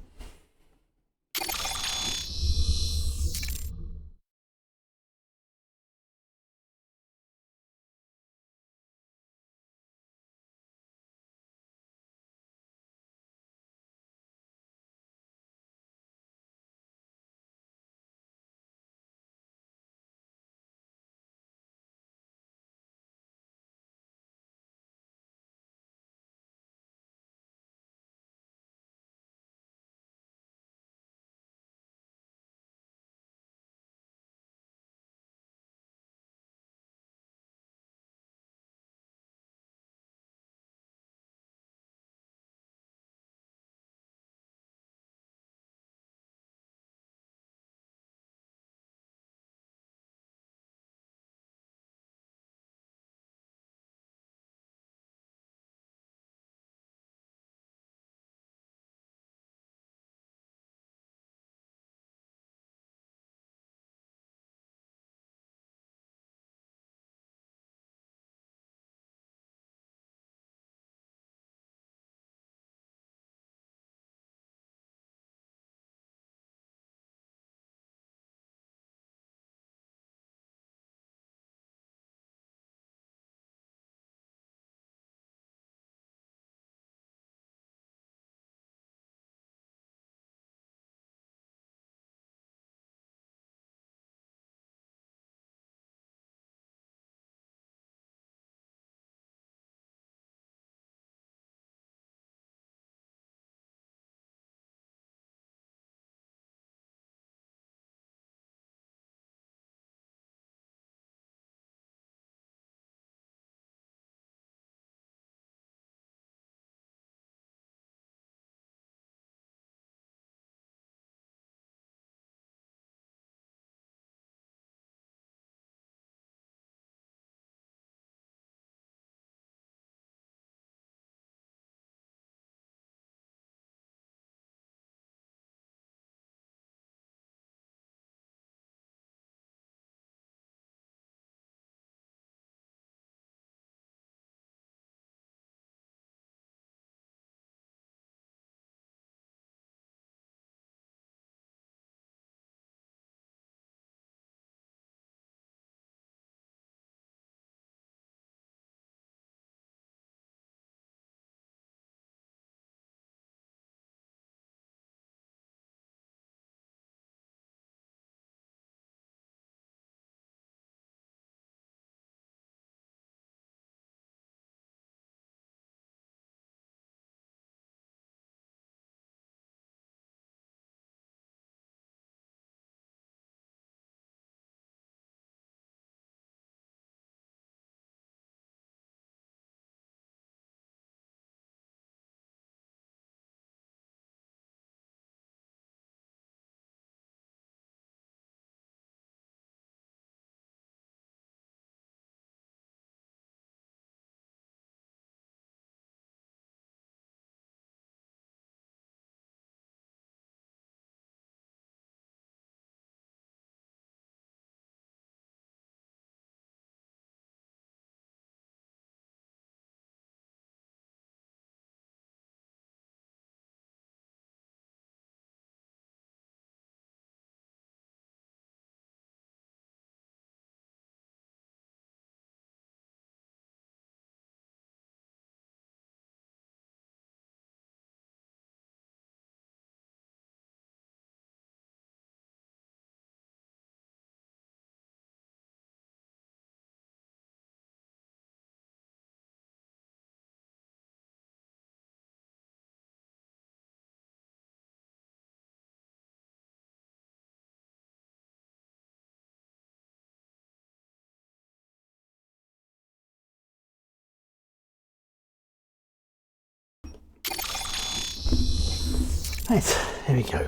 Right, there we go.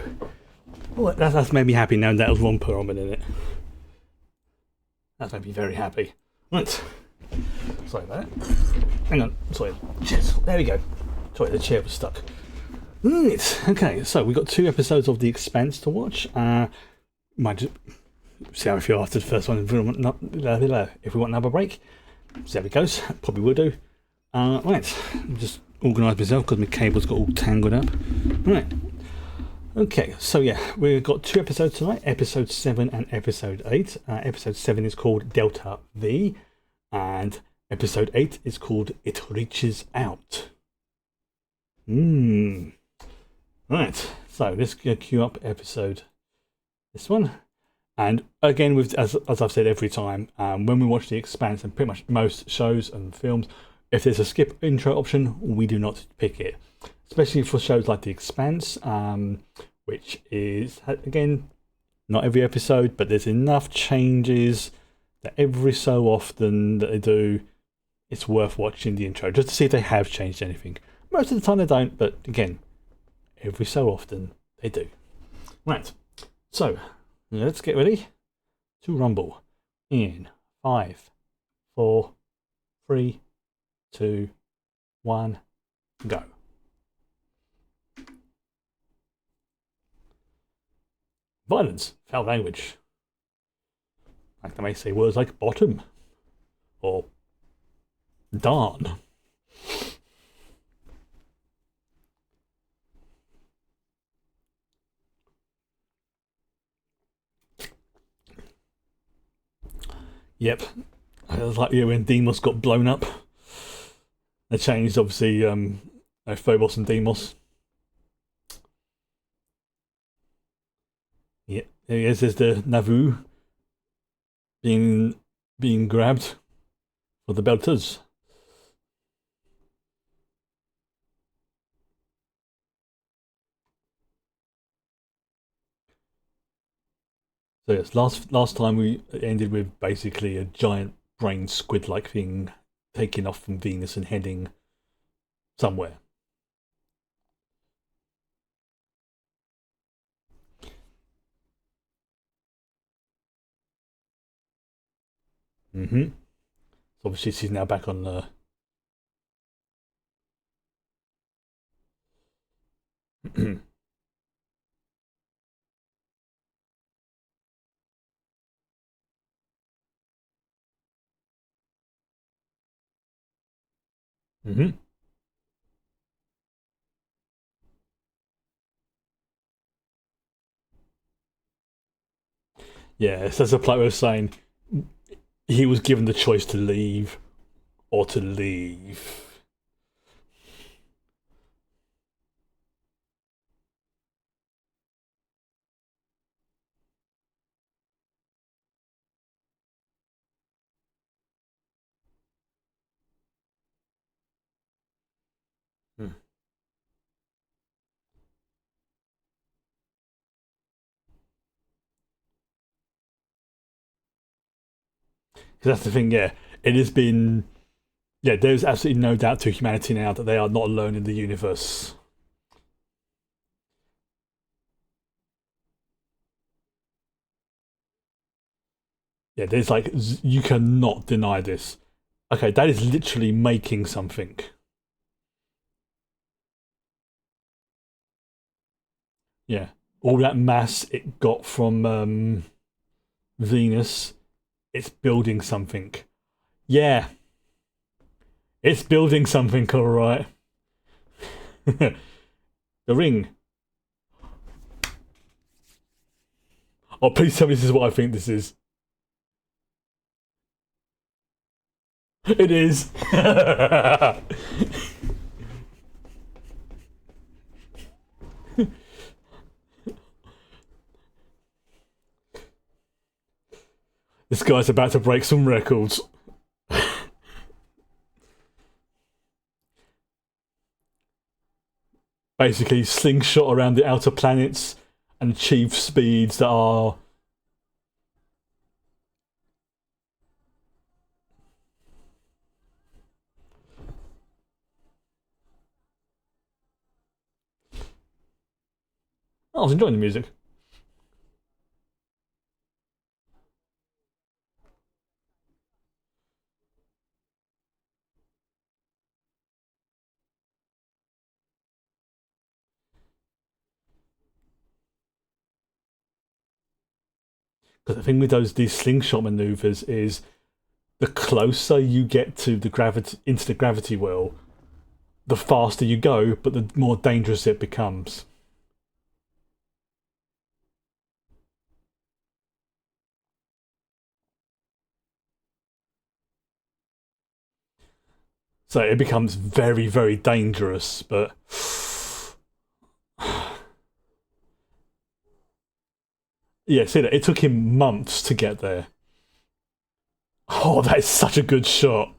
Oh, that's made me happy now that was one pyramid in it. That's made me very happy. Right. Sorry about it. Hang on. Sorry. There we go. Sorry, the chair was stuck. Right. Okay, so we've got 2 episodes of The Expanse to watch. Might just see how we feel after the first one. If we want another break, see how it goes. Probably will do. Right. Just organise myself because my cable's got all tangled up. Right. Okay, so yeah, we've got 2 episodes tonight, episode 7 and episode 8. Episode 7 is called Delta V, and episode 8 is called It Reaches Out. Right, so let's queue up this one. And again, with as I've said every time, when we watch The Expanse and pretty much most shows and films, if there's a skip intro option, we do not pick it. Especially for shows like The Expanse, which is, again, not every episode, but there's enough changes that every so often that they do, it's worth watching the intro just to see if they have changed anything. Most of the time they don't, but again, every so often they do. Right, so let's get ready to rumble in 5, 4, 3, 2, 1, go. Violence, foul language. Like they may say words like bottom or darn. Yep, it was like when Demos got blown up. They changed, obviously, Phobos and Demos. Yeah, there he is. There's the Nauvoo being grabbed for the Belters. So yes, last time we ended with basically a giant brain squid-like thing taking off from Venus and heading somewhere. So obviously she's now back on the. Yeah, so as a player was saying, he was given the choice to leave or to leave. Because that's the thing, yeah. It has been. Yeah, there's absolutely no doubt to humanity now that they are not alone in the universe. Yeah, there's like. You cannot deny this. Okay, that is literally making something. Yeah. All that mass it got from Venus, it's building something. Yeah, it's building something, alright. The ring. Oh, please tell me this is what I think this is. It is. This guy's about to break some records. Basically, slingshot around the outer planets and achieve speeds that are. I was enjoying the music. Because the thing with these slingshot maneuvers is the closer you get to the gravity into the gravity well, the faster you go, but the more dangerous it becomes. So it becomes very, very dangerous, but yeah, see that it took him months to get there. Oh, that is such a good shot.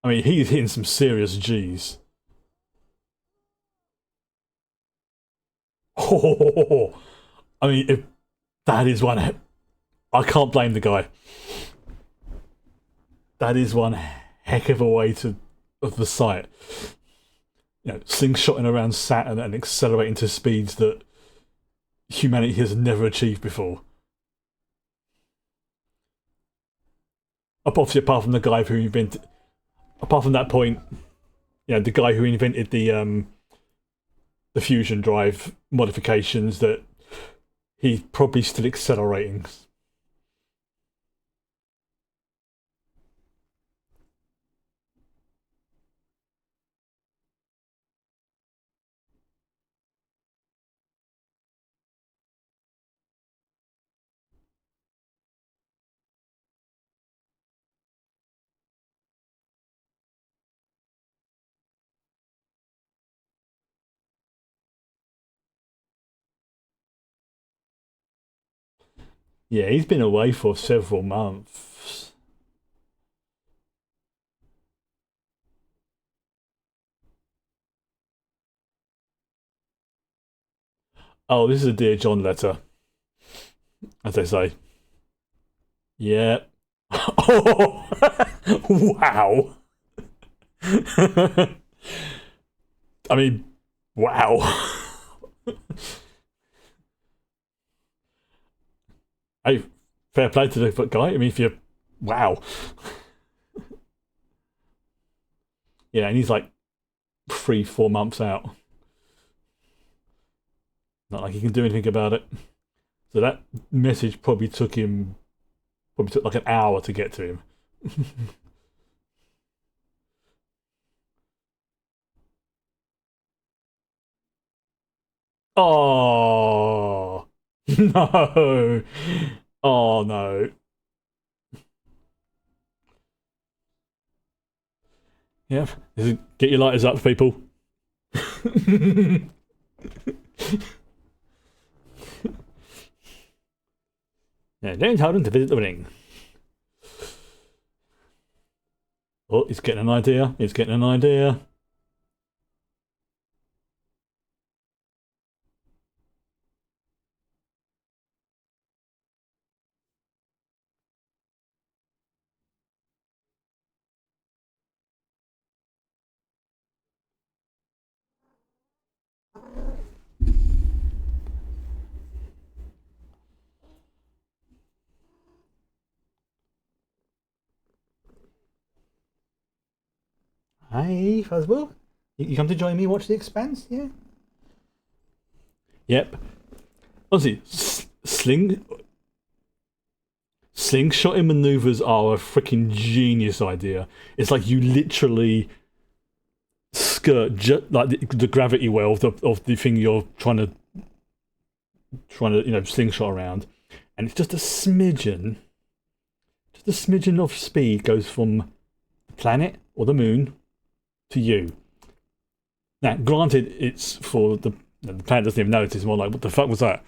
I mean, he's hitting some serious G's. Oh, I mean, if that is one, I can't blame the guy. That is one heck of a way to of the sight. You know, slingshotting around Saturn and accelerating to speeds that humanity has never achieved before. Obviously, apart from the guy who invented, apart from that point, you know, the guy who invented the fusion drive modifications, that he's probably still accelerating. Yeah, he's been away for several months. Oh, this is a Dear John letter, as they say. Yeah. Oh, wow. I mean, wow. Hey, fair play to the guy. I mean, if you, wow. Yeah, and he's like 3, 4 months out. Not like he can do anything about it. So that message probably took like an hour to get to him. Oh no! Oh no! Yep. Get your lighters up, people. Yeah, don't tell them to visit the ring. Oh, he's getting an idea. He's getting an idea. Hi, Fuzzball. You come to join me watch The Expanse? Yeah. Yep. Honestly, slingshotting maneuvers are a freaking genius idea. It's like you literally skirt like the gravity well of the thing you're trying to slingshot around, and it's just a smidgen of speed goes from the planet or the moon to you. Now, granted, it's for the planet doesn't even notice. It's more like, what the fuck was that?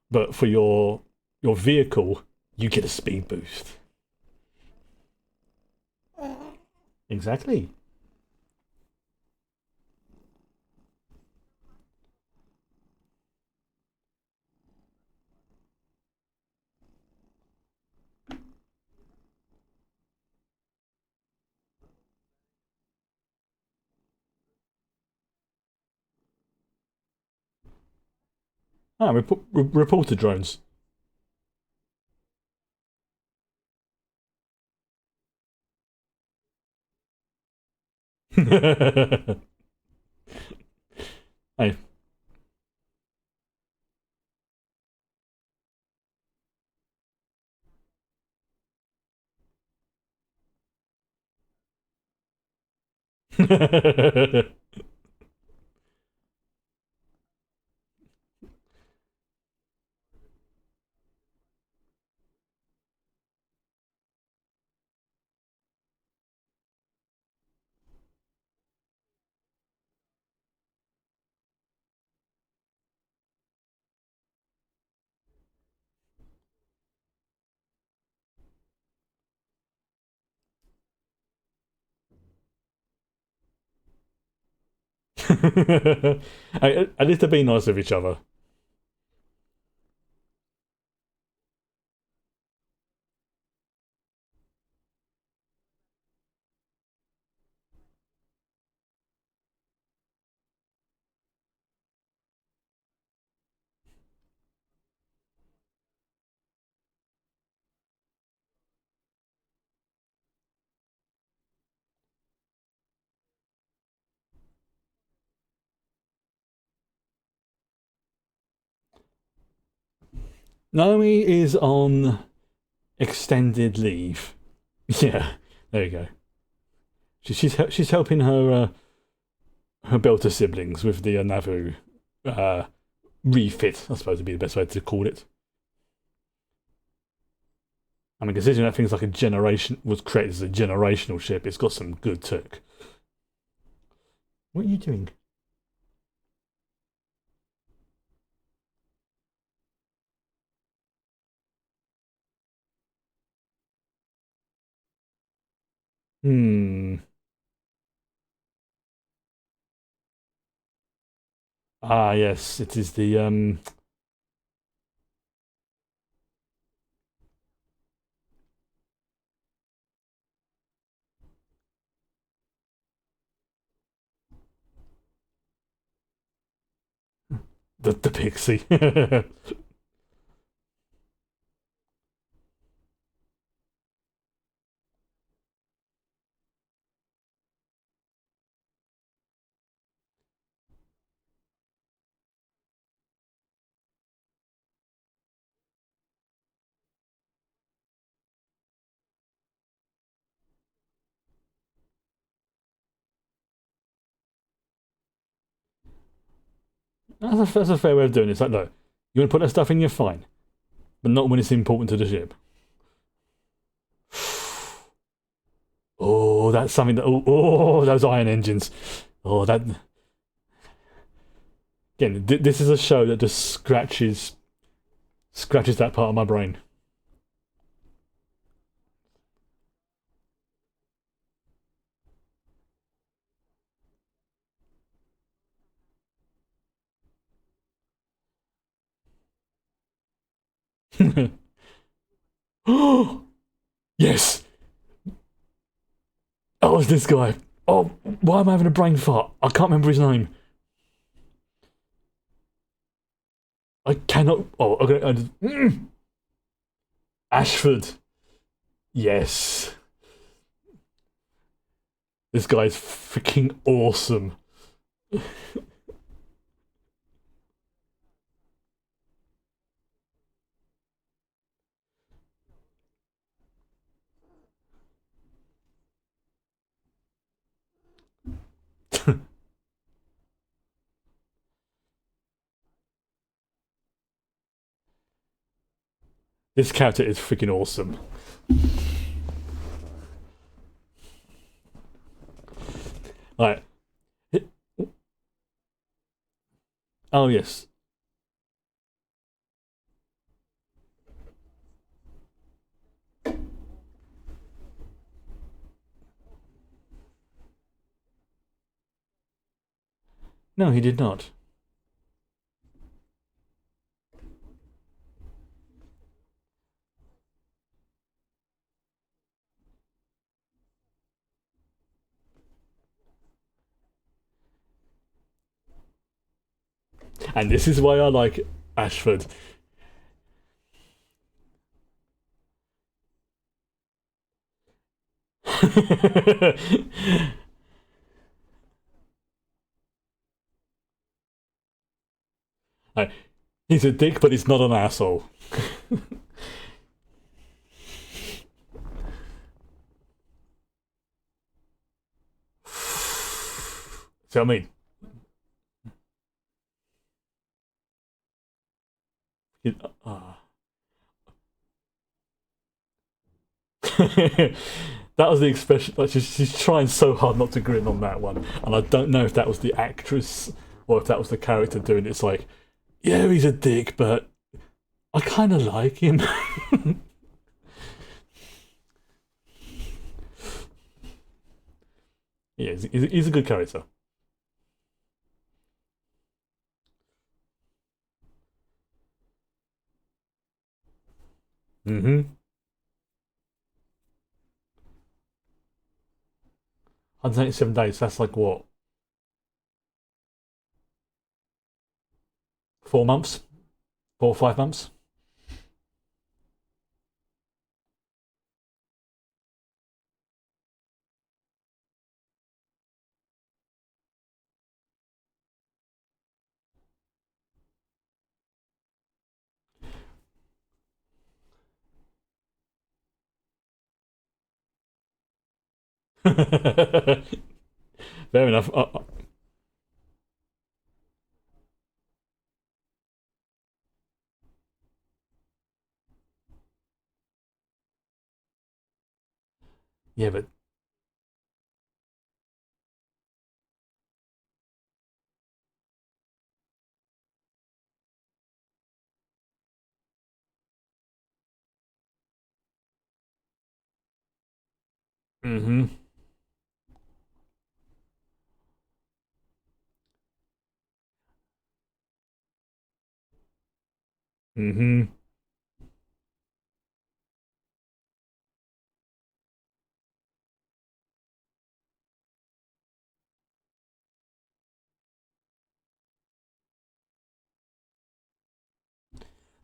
But for your vehicle, you get a speed boost. Exactly. Ah, reporter drones. Hey. Hey, at least they're being nice with each other. Naomi is on extended leave. Yeah, there you go. She's helping her Belter siblings with the Navu uh, refit, I suppose would be the best way to call it. I mean, considering that thing's like a generation was created as a generational ship, it's got some good tech. What are you doing? Hmm. Ah, yes, it is the pixie. That's a fair way of doing it. It's like, look, you want to put that stuff in, you're fine, but not when it's important to the ship. Oh, that's something that. Oh, those iron engines. Oh, that. Again, this is a show that just scratches that part of my brain. Oh, yes. Oh, it's this guy. Oh, why am I having a brain fart? I can't remember his name. I cannot. Oh, okay. Ashford. Yes. This guy's freaking awesome. This character is freaking awesome. Like, oh yes. No, he did not. And this is why I like Ashford. Like, he's a dick, but he's not an asshole. See what I mean? Uh, that was the expression. Like she's trying so hard not to grin on that one, and I don't know if that was the actress or if that was the character doing it. It's like, yeah, he's a dick, but I kind of like him. Yeah, he's a good character. Mm-hmm. 187 days. That's like what, 4 months, 4 or 5 months. Fair enough. Yeah, but mm-hmm. Mm-hmm.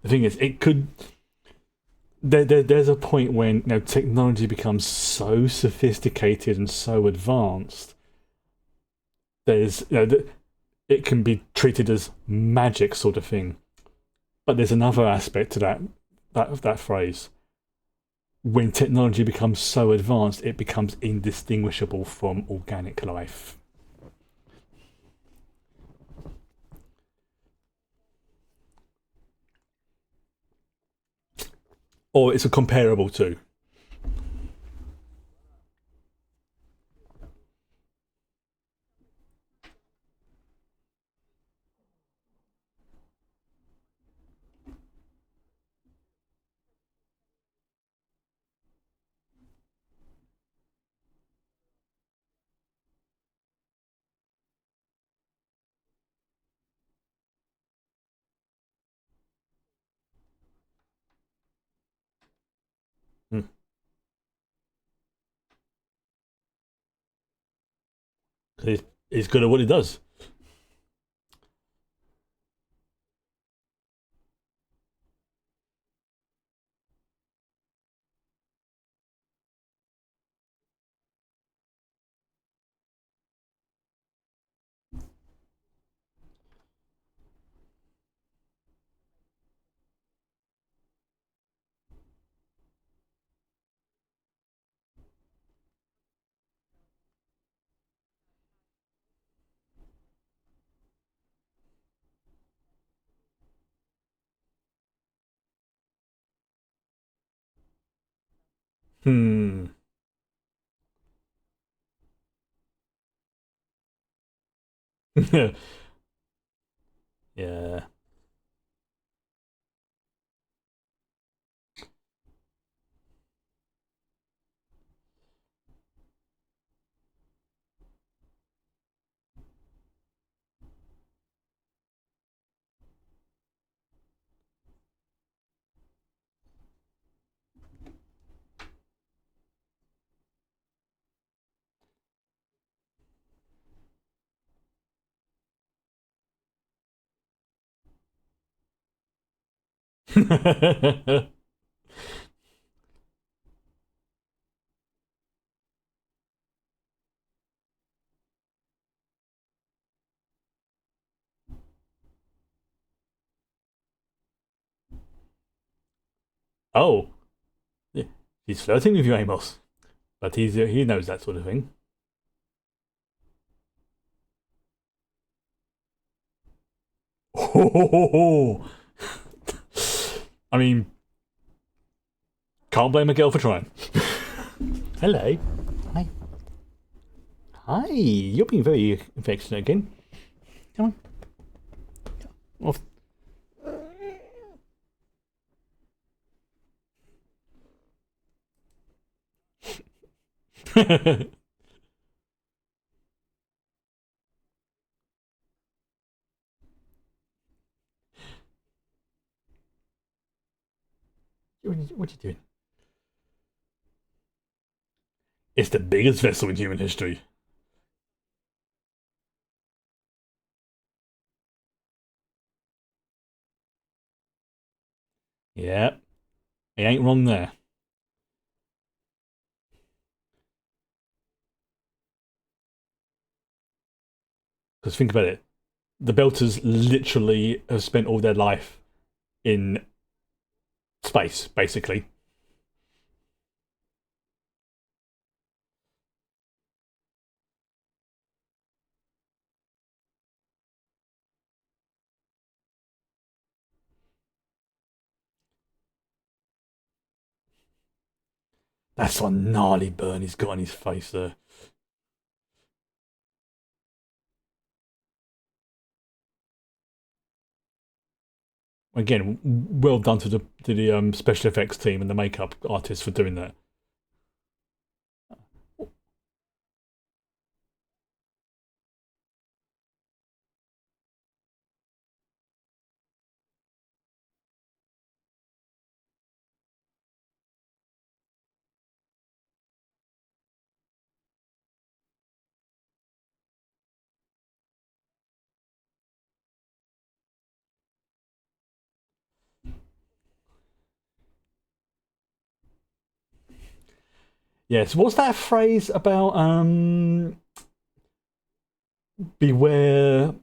The thing is, it could. There's a point when technology becomes so sophisticated and so advanced. There's it can be treated as magic sort of thing. But there's another aspect to that phrase. When technology becomes so advanced, it becomes indistinguishable from organic life. Or it's a comparable to. Hmm. He's good at what he does. Hmm. Yeah. Oh, yeah, he's flirting with you, Amos. But he knows that sort of thing. Oh, I mean, can't blame a girl for trying. Hello. Hi. Hi. You're being very affectionate again. Come on. Off. what, what are you doing? It's the biggest vessel in human history. Yeah, he ain't wrong there. Because think about it. The Belters literally have spent all their life in space, basically. That's one gnarly burn he's got on his face there. Again, well done to the special effects team and the makeup artists for doing that. Yes, what's that phrase about? Beware.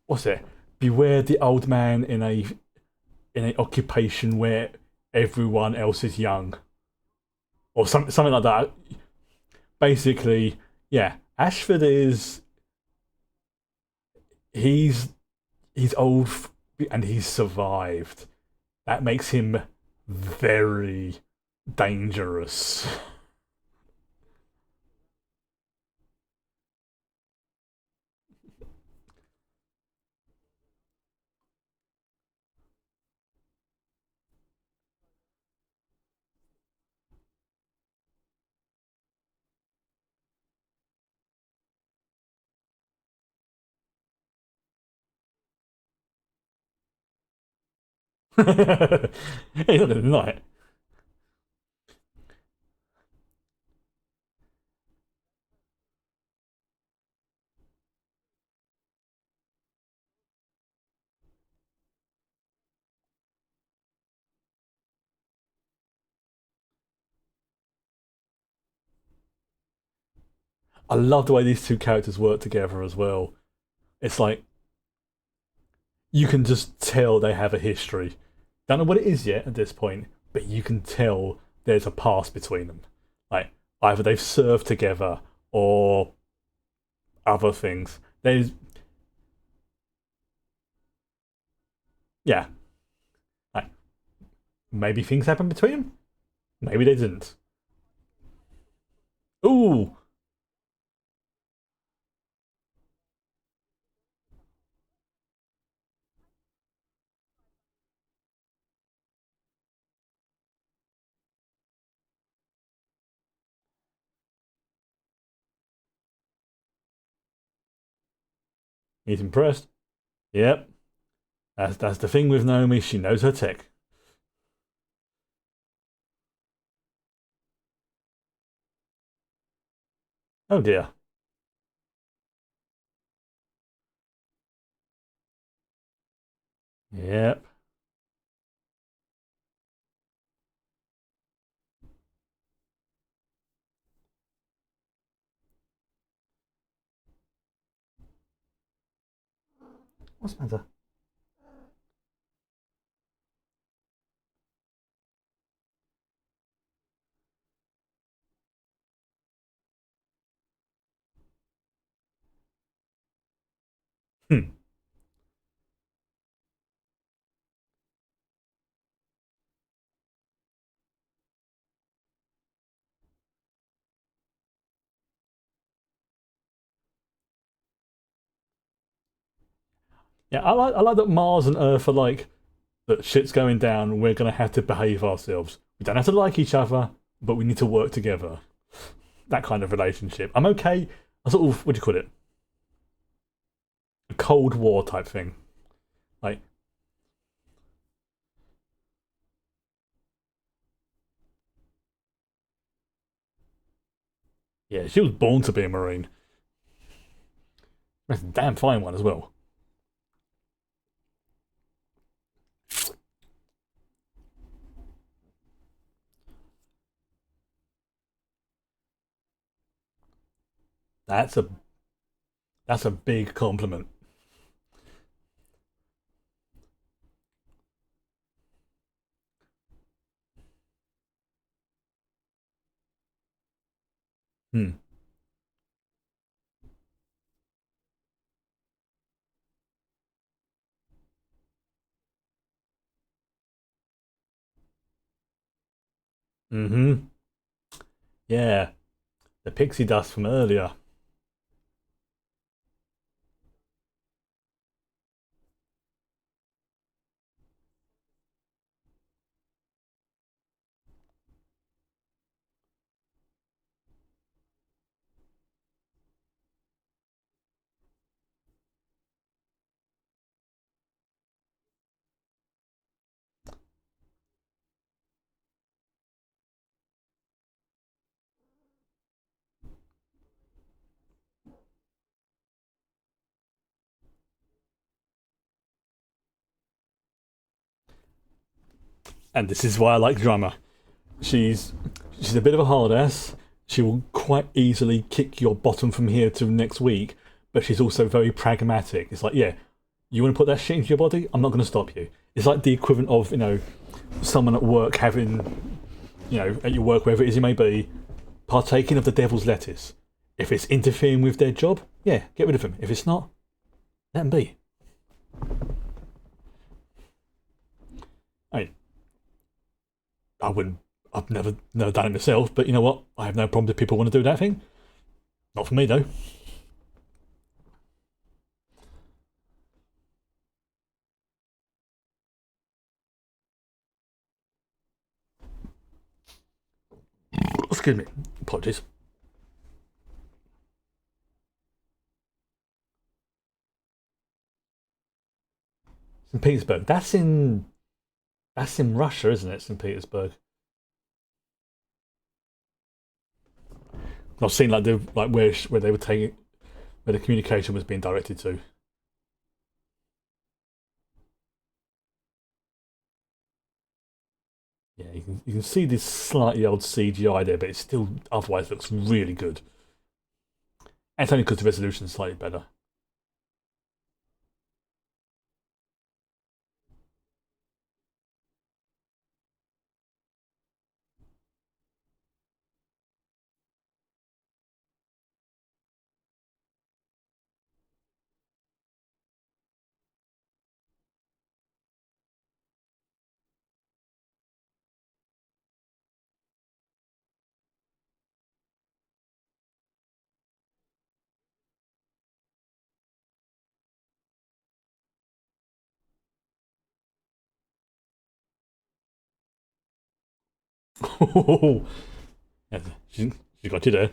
What's it? Beware the old man in an occupation where everyone else is young, or something like that. Basically, yeah, Ashford is he's he's old and he's survived. That makes him very dangerous. He's not gonna deny it. I love the way these two characters work together as well. It's like you can just tell they have a history. Don't know what it is yet at this point, but you can tell there's a past between them. Like either they've served together or other things. There's yeah, like maybe things happen between them. Maybe they didn't. Ooh, he's impressed. Yep, that's the thing with Naomi. She knows her tech. Oh dear. Yep. What's the matter? Hmm. Yeah, I like that Mars and Earth are like that shit's going down. We're gonna have to behave ourselves. We don't have to like each other, but we need to work together. That kind of relationship. I'm okay. I sort of what do you call it? A Cold War type thing. Like, yeah, she was born to be a Marine. That's a damn fine one as well. That's a that's a big compliment. Hmm. Mm-hmm. Yeah, the pixie dust from earlier. And this is why I like drama. She's she's a bit of a hard ass. She will quite easily kick your bottom from here to next week, but she's also very pragmatic. It's like, yeah, you want to put that shit into your body? I'm not going to stop you. It's like the equivalent of someone at work having at your work wherever it is you may be, partaking of the devil's lettuce. If it's interfering with their job, yeah, get rid of them. If it's not, let them be. I mean, I wouldn't. I've never done it myself, but you know what? I have no problem if people want to do that thing. Not for me though. Excuse me. Apologies. St. Petersburg. That's in Russia, isn't it? St. Petersburg. I've seen like where they were taking where the communication was being directed to. Yeah, you can see this slightly old CGI there, but it still otherwise looks really good. And it's only because the resolution is slightly better. Yeah, she got you there.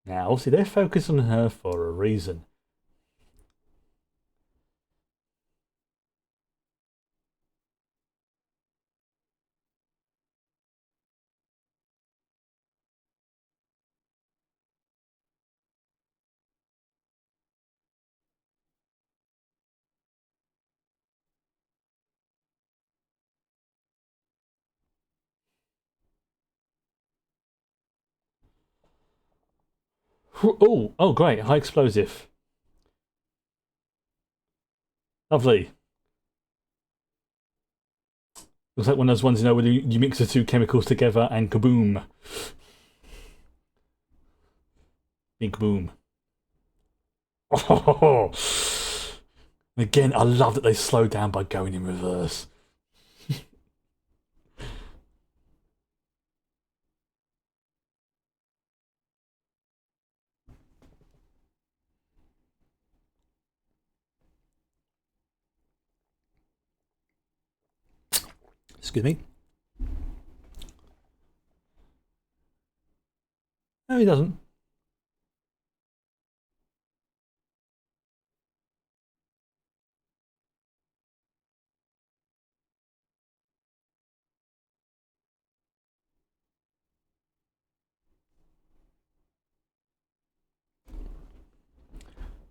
Now, obviously, they're focused on her for a reason. Oh, oh, great. High explosive. Lovely. Looks like one of those ones, where you mix the two chemicals together and kaboom. Big boom. Oh, again, I love that they slow down by going in reverse. Excuse me. No, he doesn't.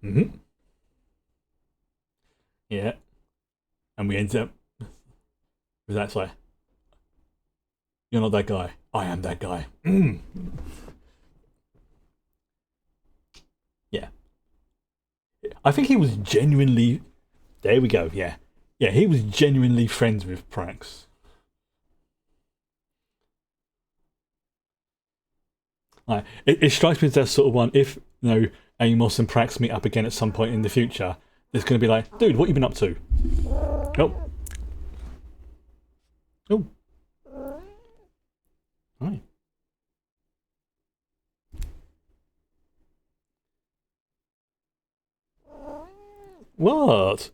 Mm-hmm. Yeah. And we end up with that side. You're not that guy. I am that guy. Mm. Yeah. I think he was genuinely. There we go. Yeah. Yeah, he was genuinely friends with Prax. Like, it strikes me as that sort of one. If Amos and Prax meet up again at some point in the future, it's going to be like, dude, what you been up to? Oh, oh, right. What?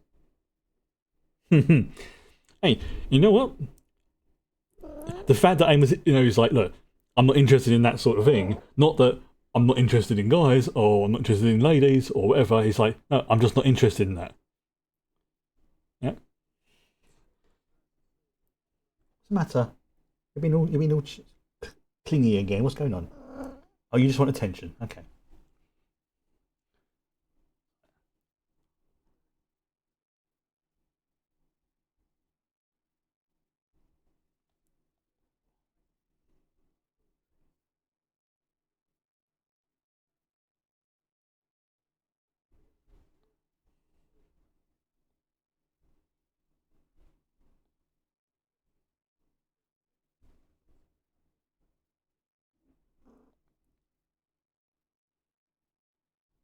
Hey, you know what? The fact that Amos, is like, look, I'm not interested in that sort of thing. Not that I'm not interested in guys or I'm not interested in ladies or whatever. He's like, no, I'm just not interested in that. Yeah. What's the matter? You've been all clingy again. What's going on? Oh, you just want attention. Okay.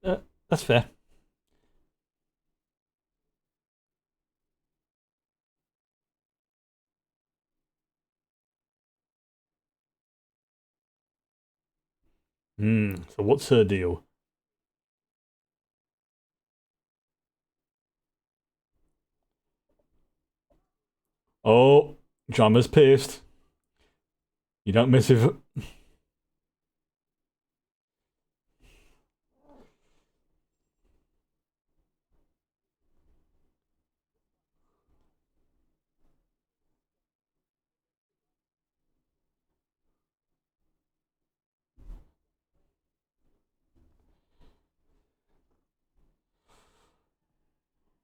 Uh, that's fair. So what's her deal? Oh, drummer's pissed. You don't mess with.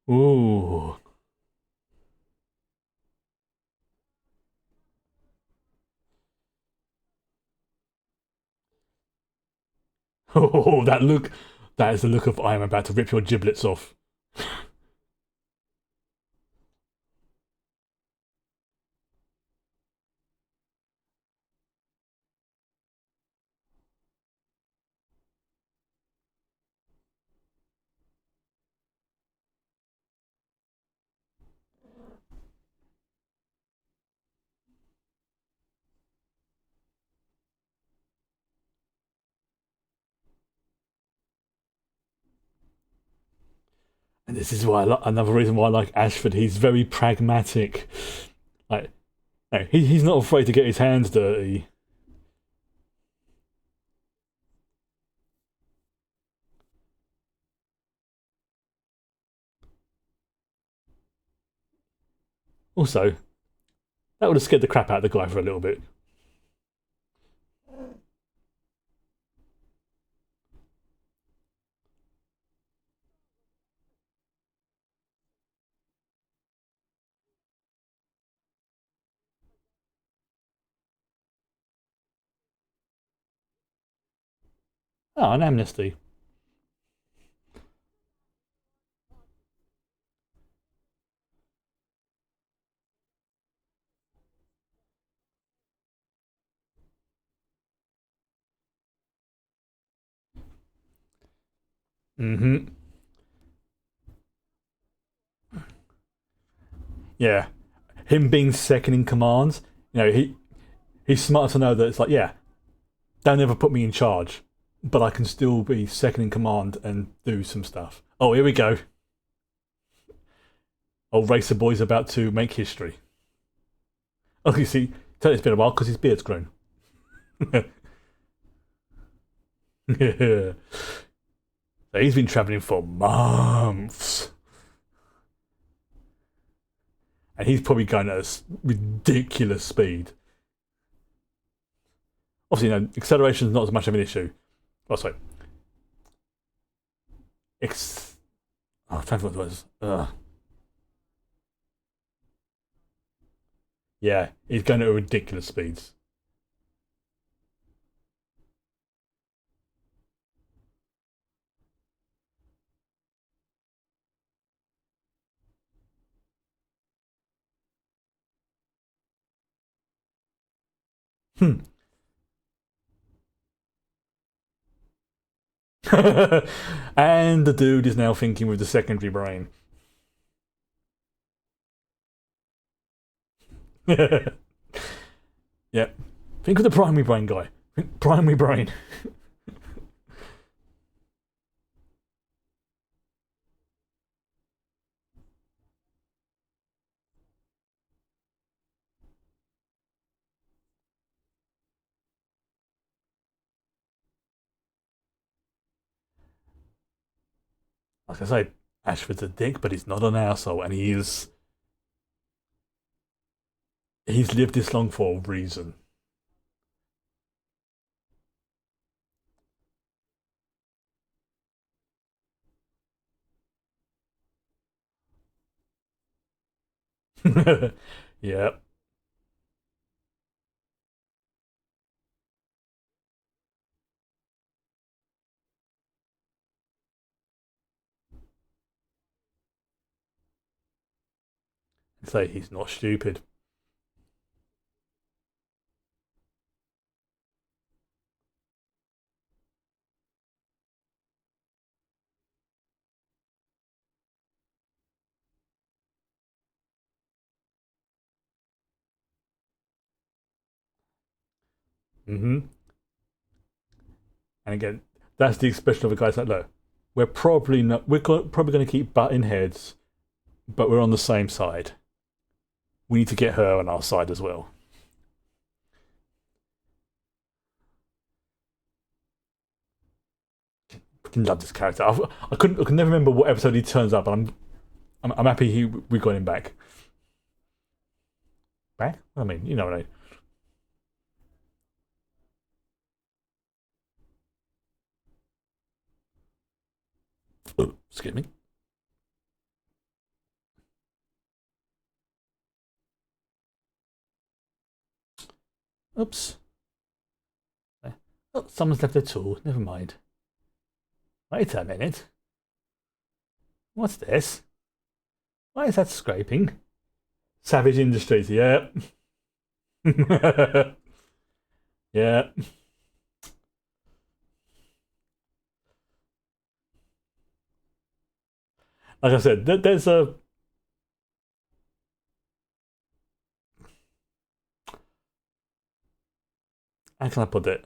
Ooh. Oh, that look. That is the look of I am about to rip your giblets off. And this is why another reason why I like Ashford. He's very pragmatic. Like, no, he's not afraid to get his hands dirty. Also, that would have scared the crap out of the guy for a little bit. Oh, an amnesty. Mm-hmm. Yeah. Him being second in command, he's smart to know that it's like, yeah, don't ever put me in charge, but I can still be second in command and do some stuff. Oh, here we go. Old racer boy's about to make history. Oh, you see, tell it's been a while because his beard's grown. Yeah. So he's been travelling for months. And he's probably going at a ridiculous speed. Obviously, acceleration is not as much of an issue. Oh, sorry. I'm trying to think what it was. Yeah, he's going at ridiculous speeds. Hmm. And the dude is now thinking with the secondary brain. Yeah. Think of the primary brain guy. Primary brain. Like I say, Ashford's a dick, but he's not an asshole, and he's lived this long for a reason. Yeah. Say he's not stupid. Hmm. And again, that's the expression of a guy's like, look, we're probably not. Probably going to keep butting heads, but we're on the same side. We need to get her on our side as well. Fucking love this character. I can never remember what episode he turns up, and I'm happy we got him back. Back? I mean, you know what I mean. Oh, excuse me. Oops. Oh, someone's left a tool. Never mind. Wait a minute. What's this? Why is that scraping? Savage Industries. Yeah. Yeah. Like I said, there's a. How can I put it?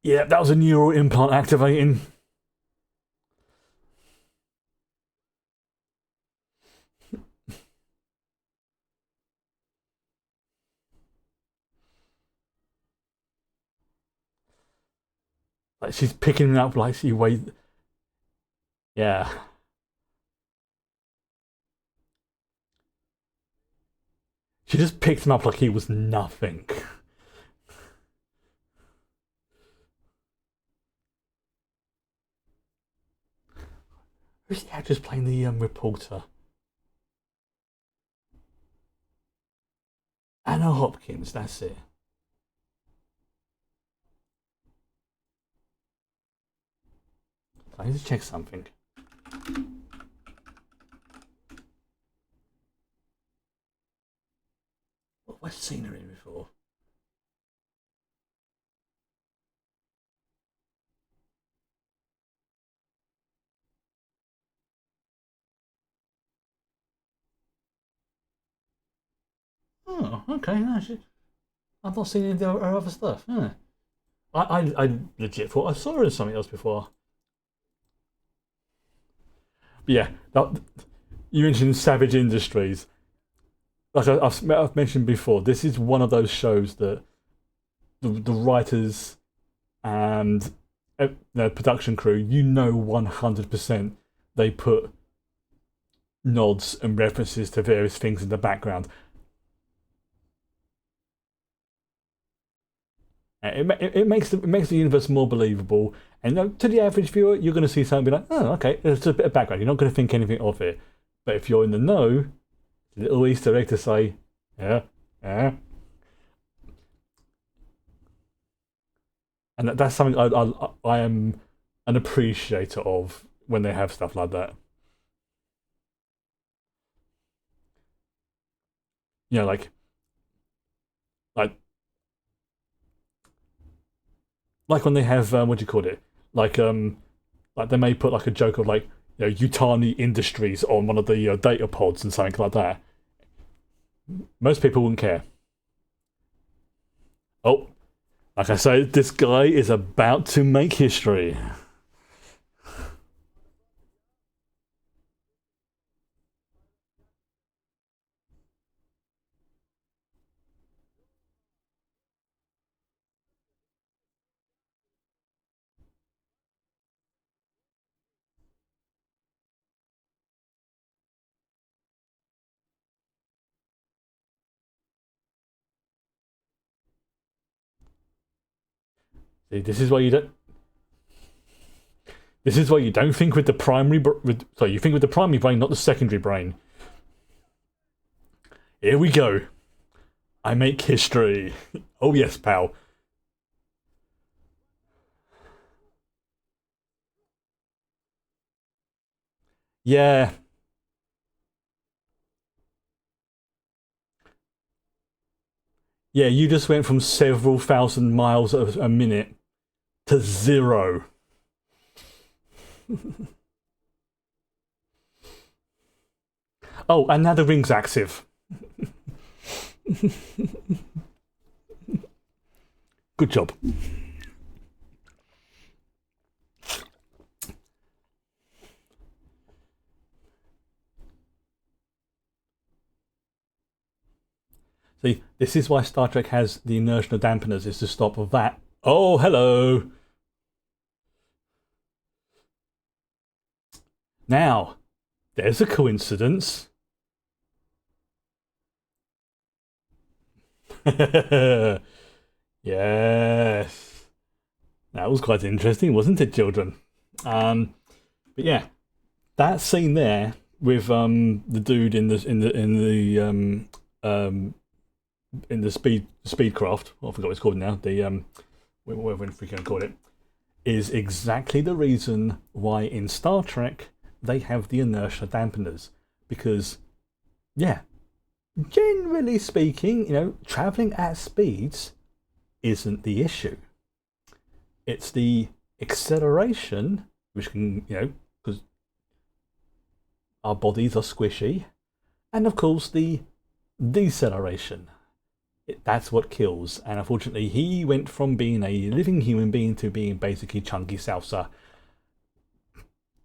Yeah, that was a neural implant activating. Like she's picking him up like she wait. Yeah. She just picked him up like he was nothing. Who's the actress playing the reporter? Anna Hopkins, that's it. I need to check something. What have I seen her in before? Oh, okay. No, I've not seen any of her other stuff. Yeah. I legit thought I saw her in something else before. But yeah, you mentioned Savage Industries. Like I've mentioned before, this is one of those shows that the writers and the production crew, 100% they put nods and references to various things in the background. It makes the universe more believable, and to the average viewer, you're going to see something like, oh, okay, there's a bit of background. You're not going to think anything of it, but if you're in the know, a little Easter egg to say, yeah, yeah, and that's something I am an appreciator of when they have stuff like that. You know, like like when they have what do you call it? Like like they may put like a joke of like Utani Industries on one of the data pods and something like that. Most people wouldn't care. Oh, like I say, this guy is about to make history. See, this is why you don't. This is why you don't think with the primary. Sorry, you think with the primary brain, not the secondary brain. Here we go. I make history. Oh yes, pal. Yeah, yeah. You just went from several thousand miles a minute to zero. Oh, and now the ring's active. Good job. See, this is why Star Trek has the inertial dampeners, is to stop that. Oh, hello. Now, there's a coincidence. Yes. That was quite interesting, wasn't it, children? But yeah, that scene there with the dude in the speedcraft, I forgot what it's called now, the whatever we can call it, is exactly the reason why in Star Trek they have the inertia dampeners. Because, yeah, generally speaking, traveling at speeds isn't the issue. It's the acceleration, which can, because our bodies are squishy, and of course the deceleration. That's what kills. And unfortunately, he went from being a living human being to being basically chunky salsa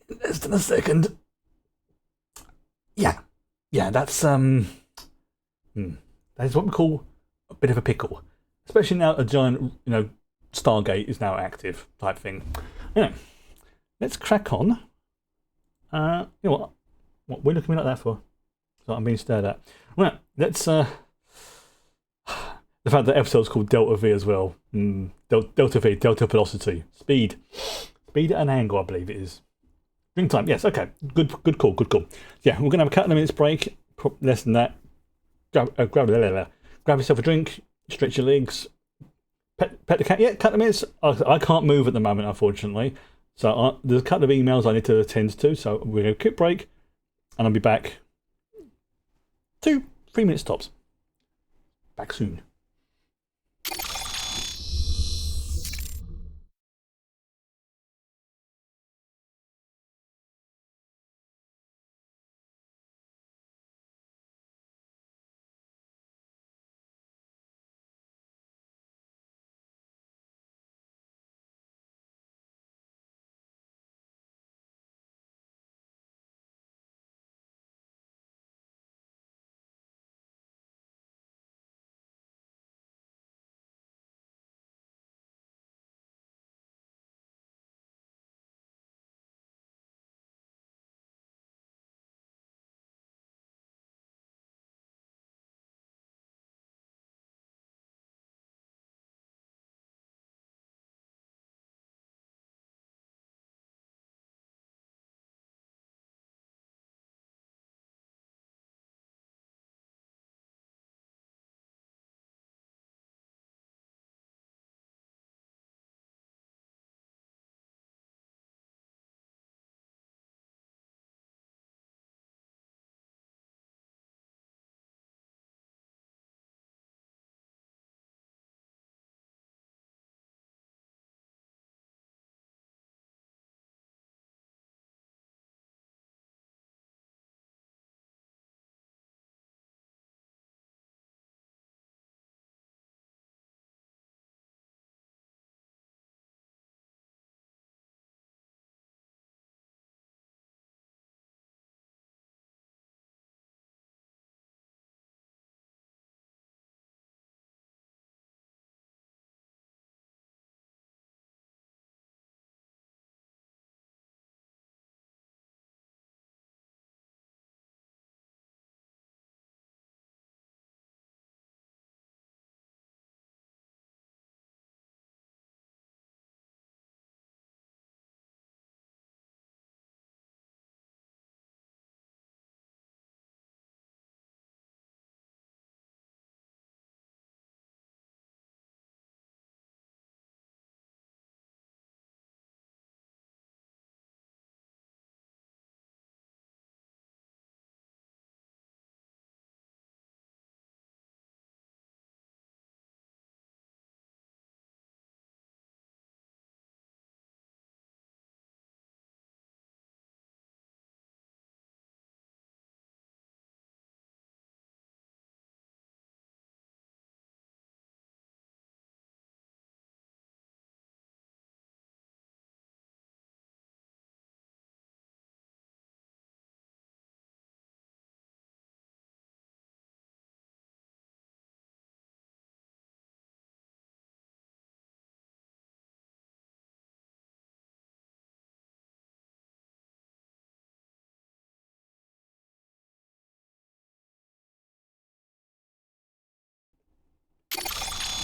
in less than a second. Yeah, yeah, that is what we call a bit of a pickle, especially now a giant Stargate is now active type thing. Anyway, let's crack on. You know what we're looking at that for? So I'm being stared at. Right, let's. The fact that episode's called Delta V as well. Delta V, Delta Velocity, speed and angle, I believe it is. Drink time, yes. Okay, good call. Yeah, we're gonna have a couple of minutes break. Less than that. Grab yourself a drink. Stretch your legs. Pet the cat. Yeah, couple of minutes. I can't move at the moment, unfortunately. So there's a couple of emails I need to attend to. So we're gonna quick break, and I'll be back. 2-3 minutes tops. Back soon.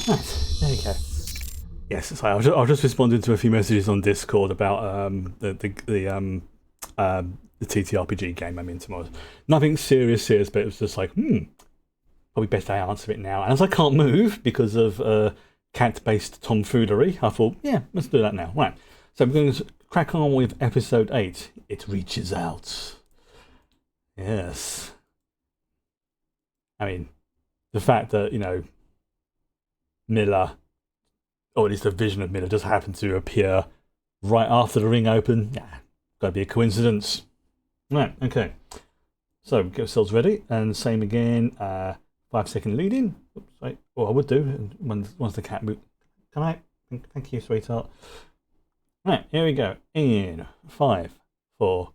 Nice. There you go. Yes, sorry, I was just responding to a few messages on Discord about the TTRPG game I'm in tomorrow. Nothing serious, but it was just like, probably best I answer it now. And as I can't move because of cat-based tomfoolery, I thought, yeah, let's do that now. Right. So we're going to crack on with episode 8. It reaches out. Yes. I mean, the fact that, Miller, or at least a vision of Miller, just happened to appear right after the ring opened. Yeah, gotta be a coincidence. Right, okay. So get ourselves ready, and same again. 5-second lead in. Oops, wait. Well, I would do once the cat moved. Come out. Thank you, sweetheart. Right, here we go. In 5, 4,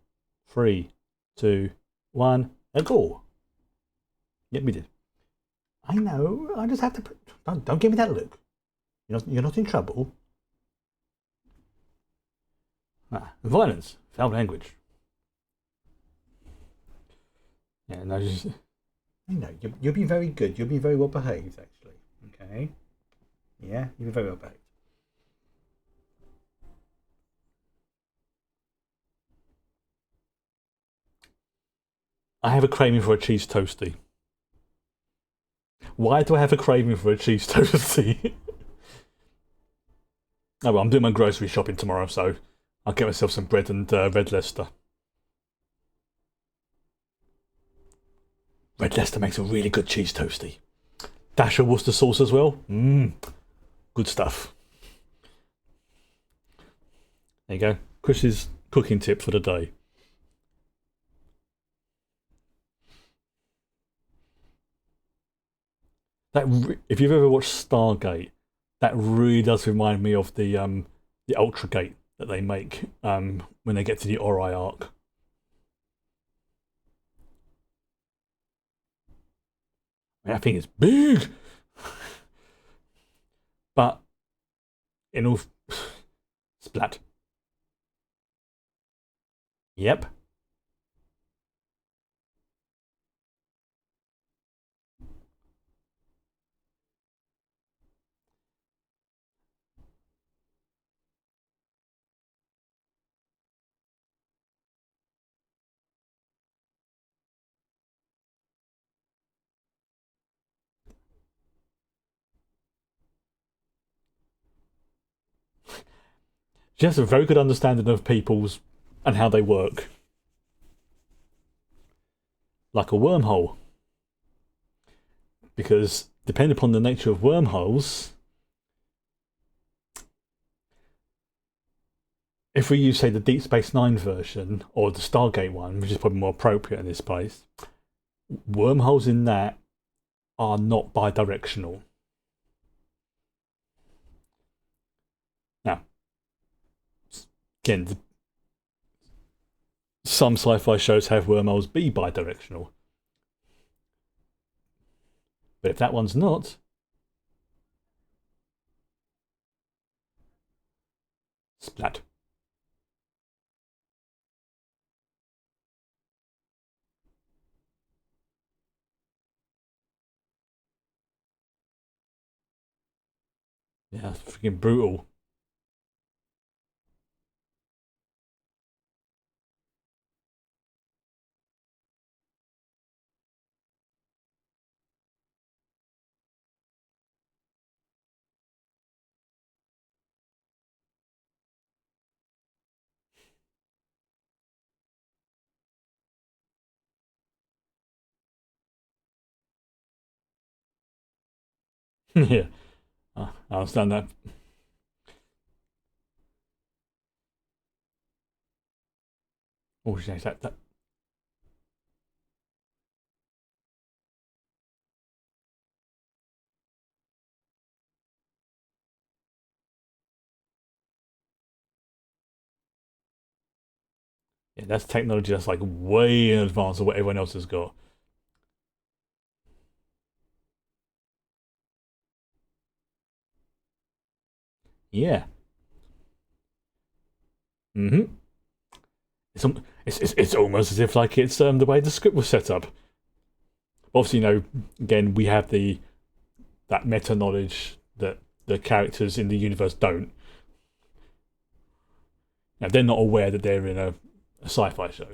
3, 2, 1, and go. Yep, we did. I know. I just have to. Don't give me that look. You're not in trouble. Violence, foul language. Yeah, no, just you'll be very good. You'll be very well behaved, actually. Okay. Yeah, you'll be very well behaved. I have a craving for a cheese toasty. Why do I have a craving for a cheese toasty? Oh well, I'm doing my grocery shopping tomorrow, so I'll get myself some bread and red Leicester. Red Leicester makes a really good cheese toasty. Dash of Worcester sauce as well. Mmm, good stuff. There you go. Chris's cooking tip for the day. If you've ever watched Stargate, that really does remind me of the Ultra Gate that they make when they get to the Ori arc. I think it's big, but in all splat. Yep. She has a very good understanding of people's and how they work. Like a wormhole. Because depending upon the nature of wormholes, if we use, say, the Deep Space Nine version or the Stargate one, which is probably more appropriate in this place, wormholes in that are not bi-directional. Now, again, some sci-fi shows have wormholes be bi-directional. But if that one's not, splat. Yeah, freaking brutal. Yeah, I understand that. Oh, yeah, that. Yeah, that's technology that's like way in advance of what everyone else has got. Yeah. Mm-hmm. It's almost as if like it's the way the script was set up. Obviously, again, we have that meta knowledge that the characters in the universe don't. Now, they're not aware that they're in a sci-fi show.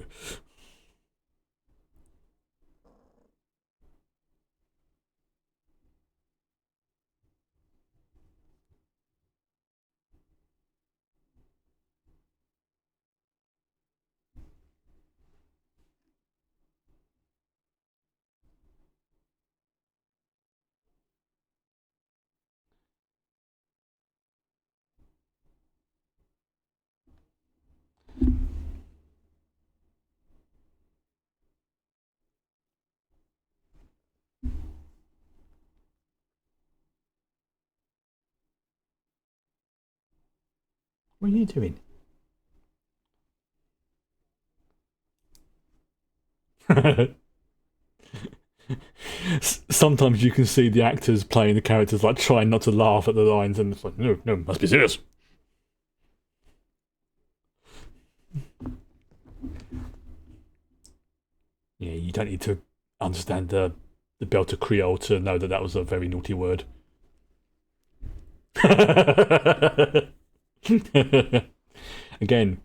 What are you doing? Sometimes you can see the actors playing the characters like trying not to laugh at the lines, and it's like, no, must be serious. you don't need to understand the Belter Creole to know that that was a very naughty word. Again,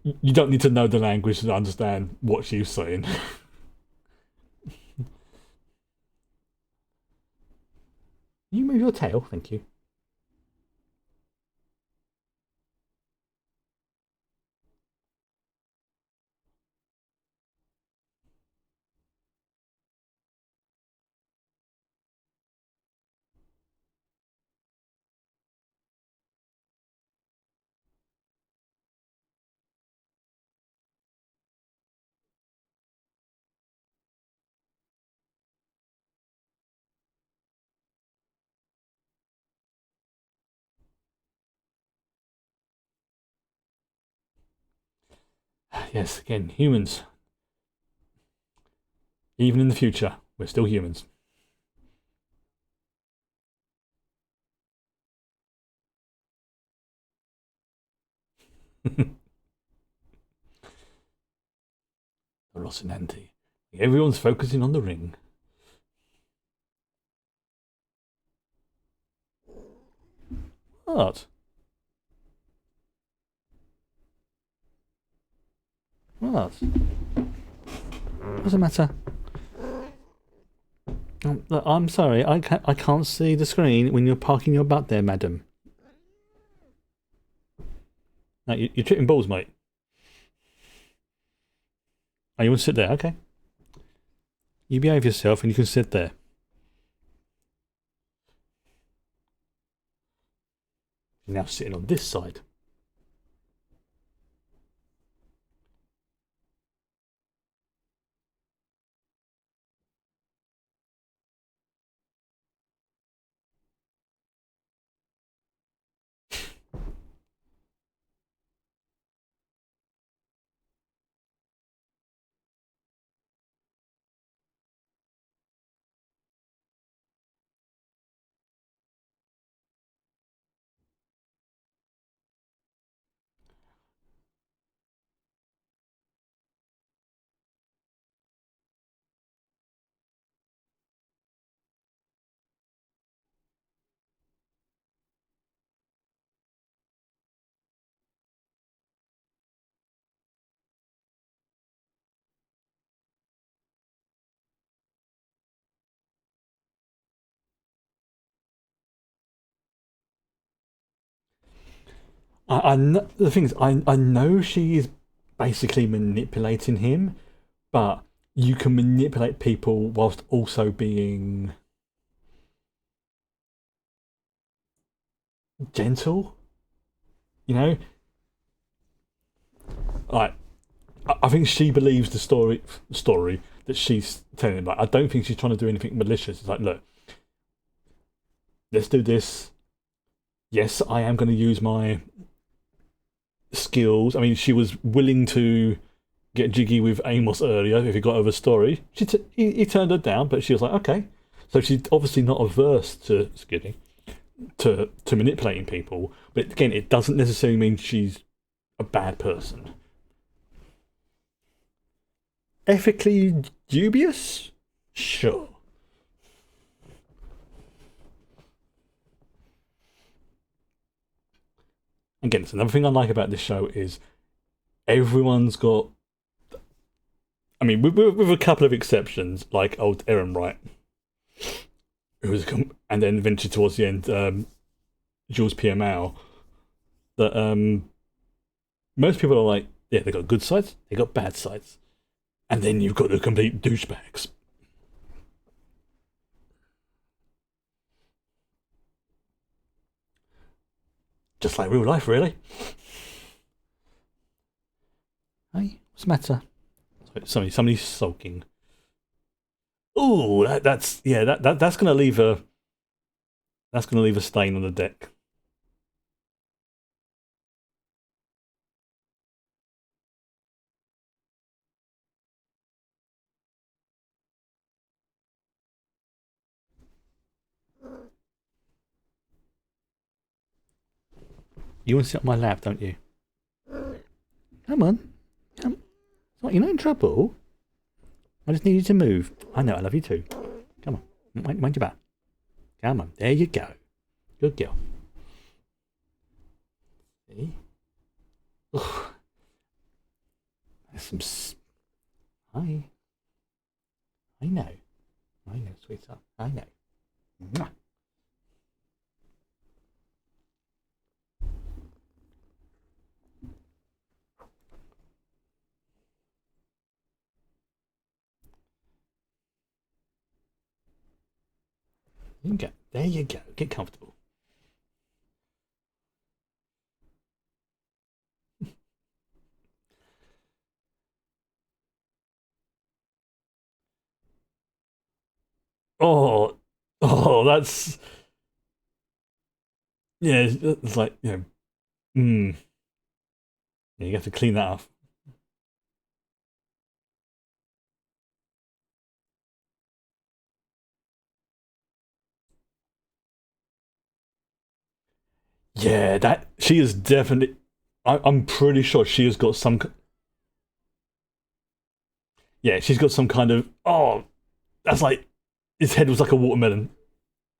you don't need to know the language to understand what she's saying. You move your tail, thank you. Yes, again, humans. Even in the future, we're still humans. Rocinante. Everyone's focusing on the ring. What? What? What's the matter? Look, I'm sorry, I can't see the screen when you're parking your butt there, madam. No, you're tripping balls, mate. Oh, you want to sit there? Okay. You behave yourself and you can sit there. You're now sitting on this side. I know, the thing is, I know she is basically manipulating him, but you can manipulate people whilst also being gentle. You know, like I think she believes the story that she's telling. Like I don't think she's trying to do anything malicious. It's like, look, let's do this. Yes, I am going to use my skills. I mean, she was willing to get jiggy with Amos earlier if he got over story. He turned her down, but she was like, okay. So she's obviously not averse to skidding, to manipulating people. But again, it doesn't necessarily mean she's a bad person. Ethically dubious? Sure. Again, it's another thing I like about this show is everyone's got. I mean, with a couple of exceptions, like old Aaron Wright, who was, and then eventually towards the end, Jules PML, that most people are like, yeah, they got good sides, they got bad sides, and then you've got the complete douchebags. Just like real life, really. Hey, what's the matter? Somebody's sulking. Ooh, that's gonna leave a stain on the deck. You want to sit on my lap, don't you? Come on. You're not in trouble. I just need you to move. I know, I love you too. Come on, mind your back. Come on, there you go. Good girl. See? Ugh. There's some. Hi. I know. I know, sweetheart. I know. Mwah. You go. There you go. Get comfortable. Oh, that's yeah. It's like yeah, you have to clean that up. Yeah, that she is definitely. I'm pretty sure she has got some. Yeah, she's got some kind of. Oh, that's like his head was like a watermelon.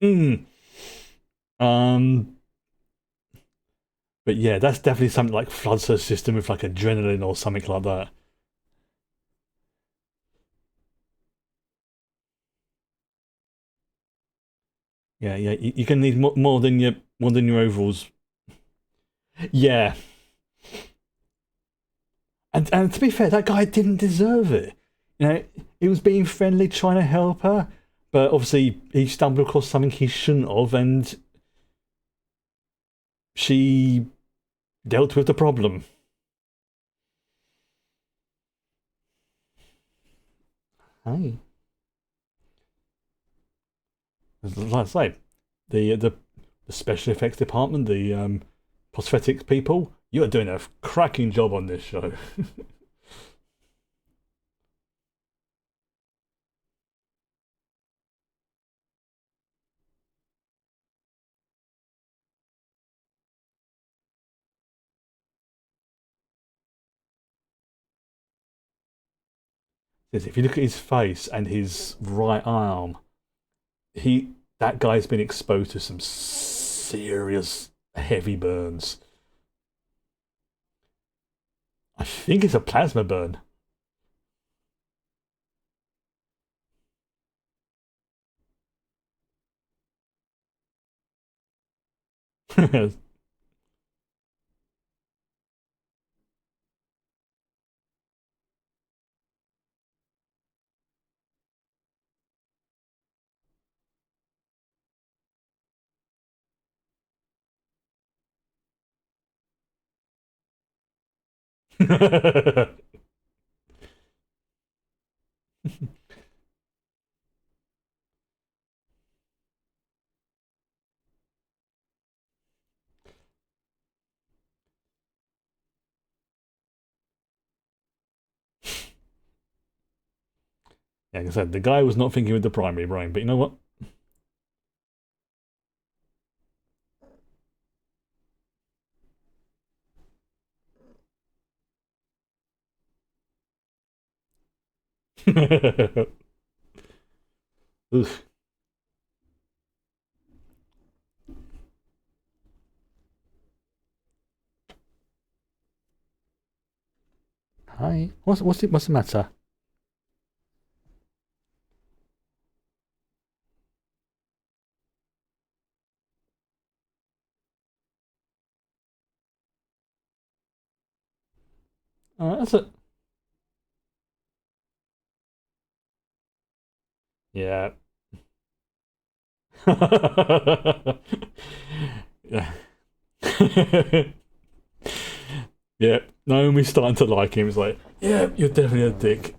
Mm. Um, but yeah, that's definitely something like floods her system with like adrenaline or something like that. Yeah, yeah, you can need more than your overalls. Yeah, and to be fair, that guy didn't deserve it. You know, he was being friendly, trying to help her, but obviously he stumbled across something he shouldn't have, and she dealt with the problem. Hey, like I say, the special effects department, the prosthetics people, you are doing a cracking job on this show. If you look at his face and his right arm, he that guy's been exposed to some serious heavy burns. I think it's a plasma burn. Yeah, like I said, the guy was not thinking with the primary brain, but you know what? Oof. Hi. What's the matter? That's it. Yeah. Yeah. Yeah. Naomi's starting to like him. It's like, yeah, you're definitely a dick.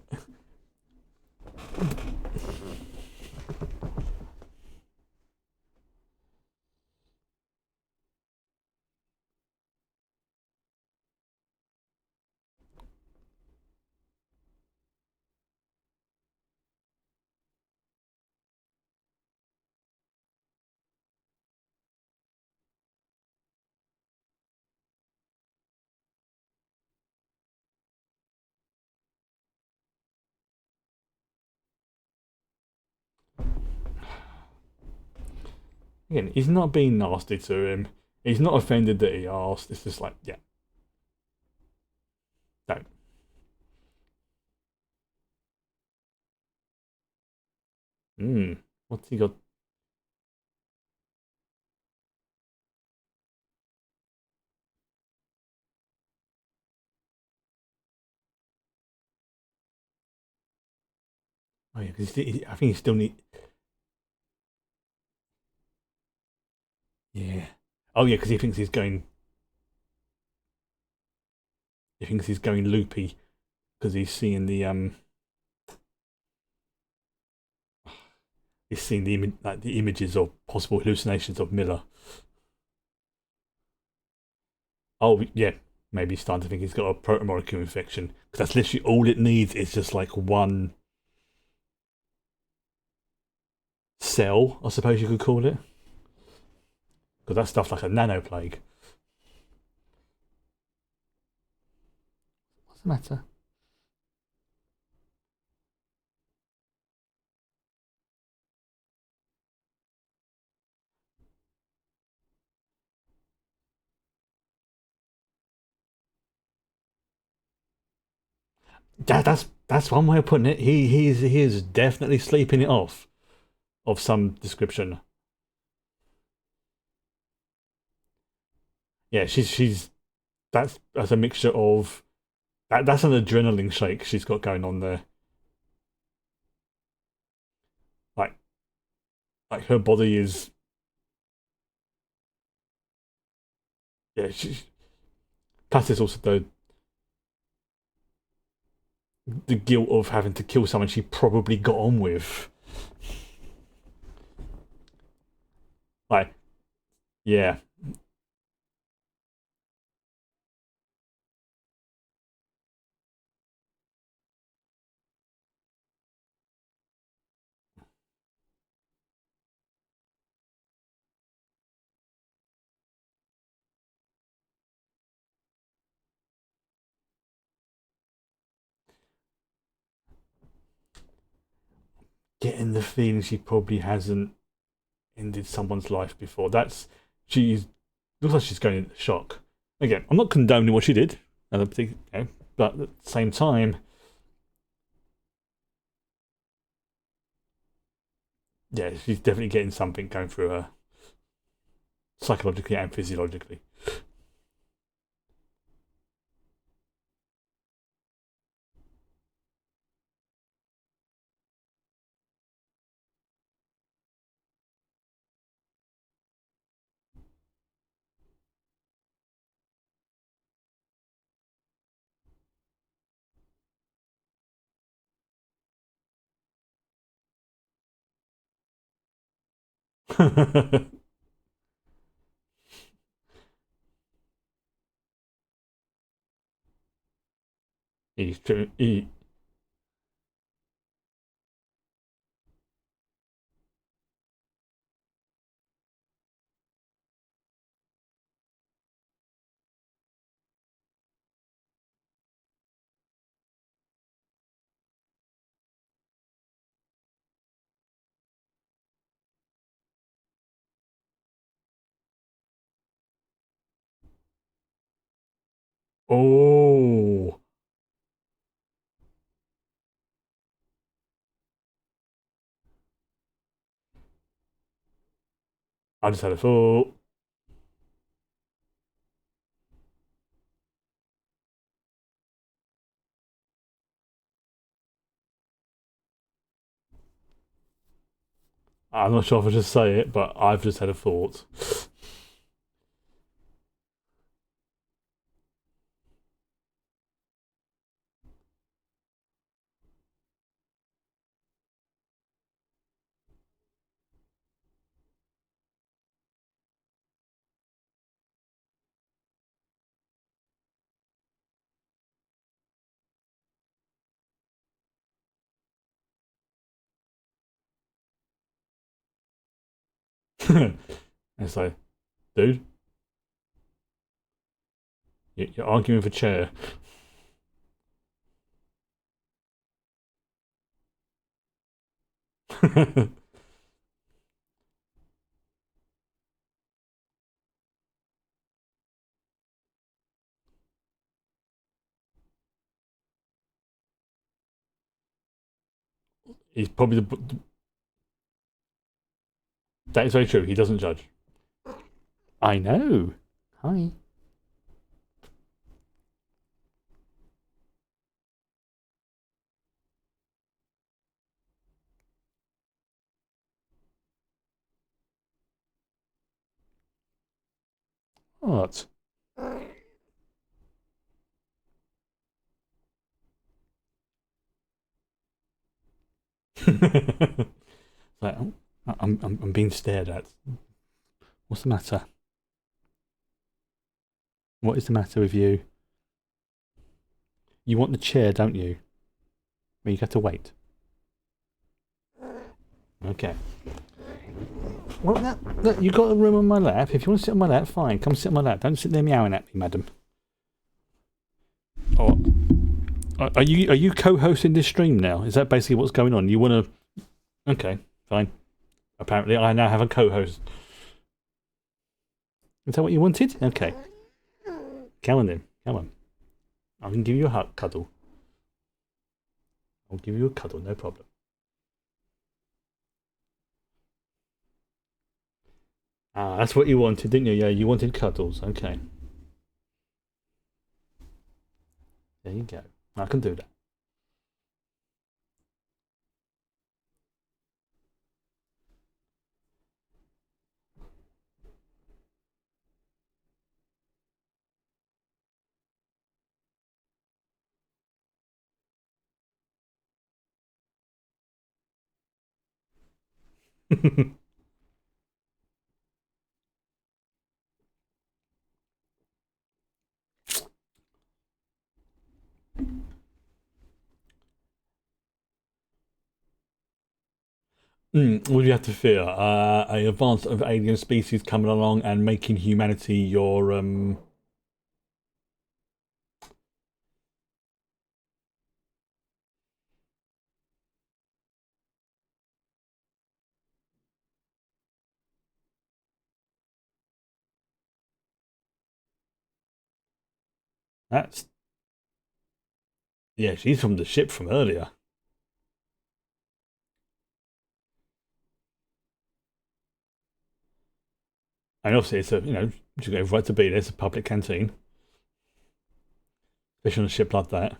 Again, he's not being nasty to him. He's not offended that he asked. It's just like, yeah, don't. Hmm. What's he got? Oh yeah, because I think he still need. Yeah. Oh yeah, because he thinks he's going. He thinks he's going loopy because he's seeing the He's seeing like the images of possible hallucinations of Miller. Oh yeah, maybe he's starting to think he's got a protomolecule infection because that's literally all it needs is just like one cell, I suppose you could call it, because that stuff's like a nanoplague. What's the matter? That's one way of putting it. He is definitely sleeping it off of some description. Yeah, she's that's a mixture of that's an adrenaline shake she's got going on there. Like like her body is yeah. Plus there's also the guilt of having to kill someone she probably got on with. Like yeah, getting the feeling she probably hasn't ended someone's life before. That's she's looks like she's going into shock. Again, I'm not condoning what she did, but at the same time, yeah, she's definitely getting something going through her psychologically and physiologically. He's oh, I just had a thought. I'm not sure if I should say it, but I've just had a thought. It's like, dude, you're arguing for chair. He's probably that is very true. He doesn't judge. I know. Hi. What? Like, I'm being stared at. What's the matter? What is the matter with you? You want the chair, don't you? Well, you have to wait. Okay. Well, look, you got a room on my lap. If you want to sit on my lap, fine. Come sit on my lap. Don't sit there meowing at me, madam. Oh, are you co-hosting this stream now? Is that basically what's going on? You want to? Okay, fine. Apparently, I now have a co-host. Is that what you wanted? Okay. Come on then. Come on. I can give you a hug, cuddle. I'll give you a cuddle, no problem. Ah, that's what you wanted, didn't you? Yeah, you wanted cuddles. Okay. There you go. I can do that. What do you have to fear? A advanced of alien species coming along and making humanity your That's yeah. She's from the ship from earlier, and obviously it's a she's got every right to be there. It's a public canteen, especially on a ship like that.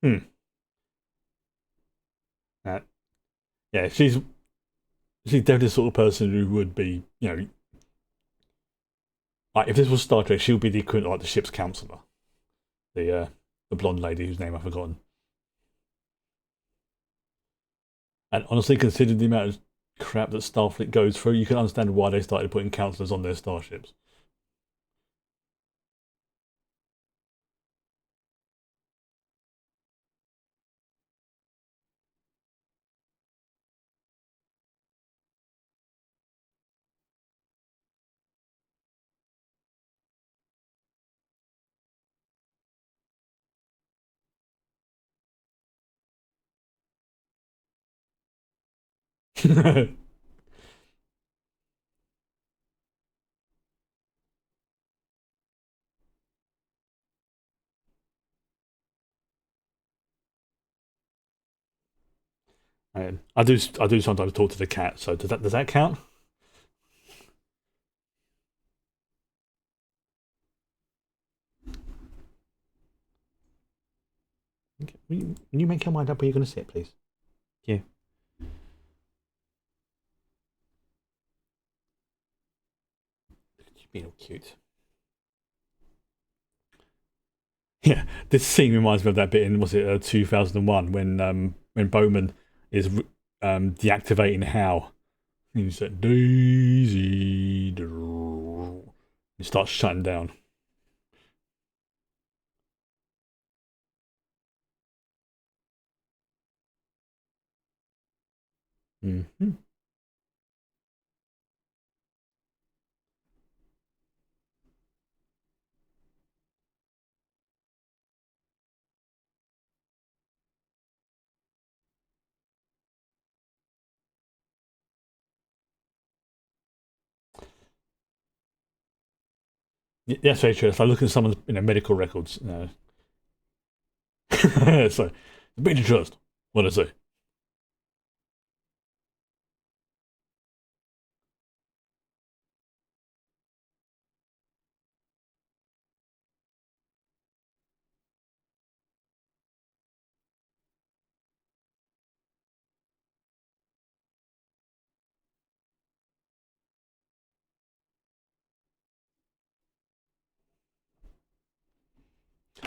Hmm. Uh, yeah, she's definitely the sort of person who would be like if this was Star Trek, she would be the equivalent of like the ship's counselor, the blonde lady whose name I've forgotten. And honestly, considering the amount of crap that Starfleet goes through, you can understand why they started putting counselors on their starships. And I do sometimes talk to the cat. So does that count? Okay. Will you make your mind up where you're going to sit, please? Yeah. You're being all cute. Yeah, this scene reminds me of that bit in was it 2001 when Bowman is deactivating Hal. He said Daisy. He starts shutting down. Mm-hmm. That's very true. If I look at someone's medical records, so the beta trust. What I say?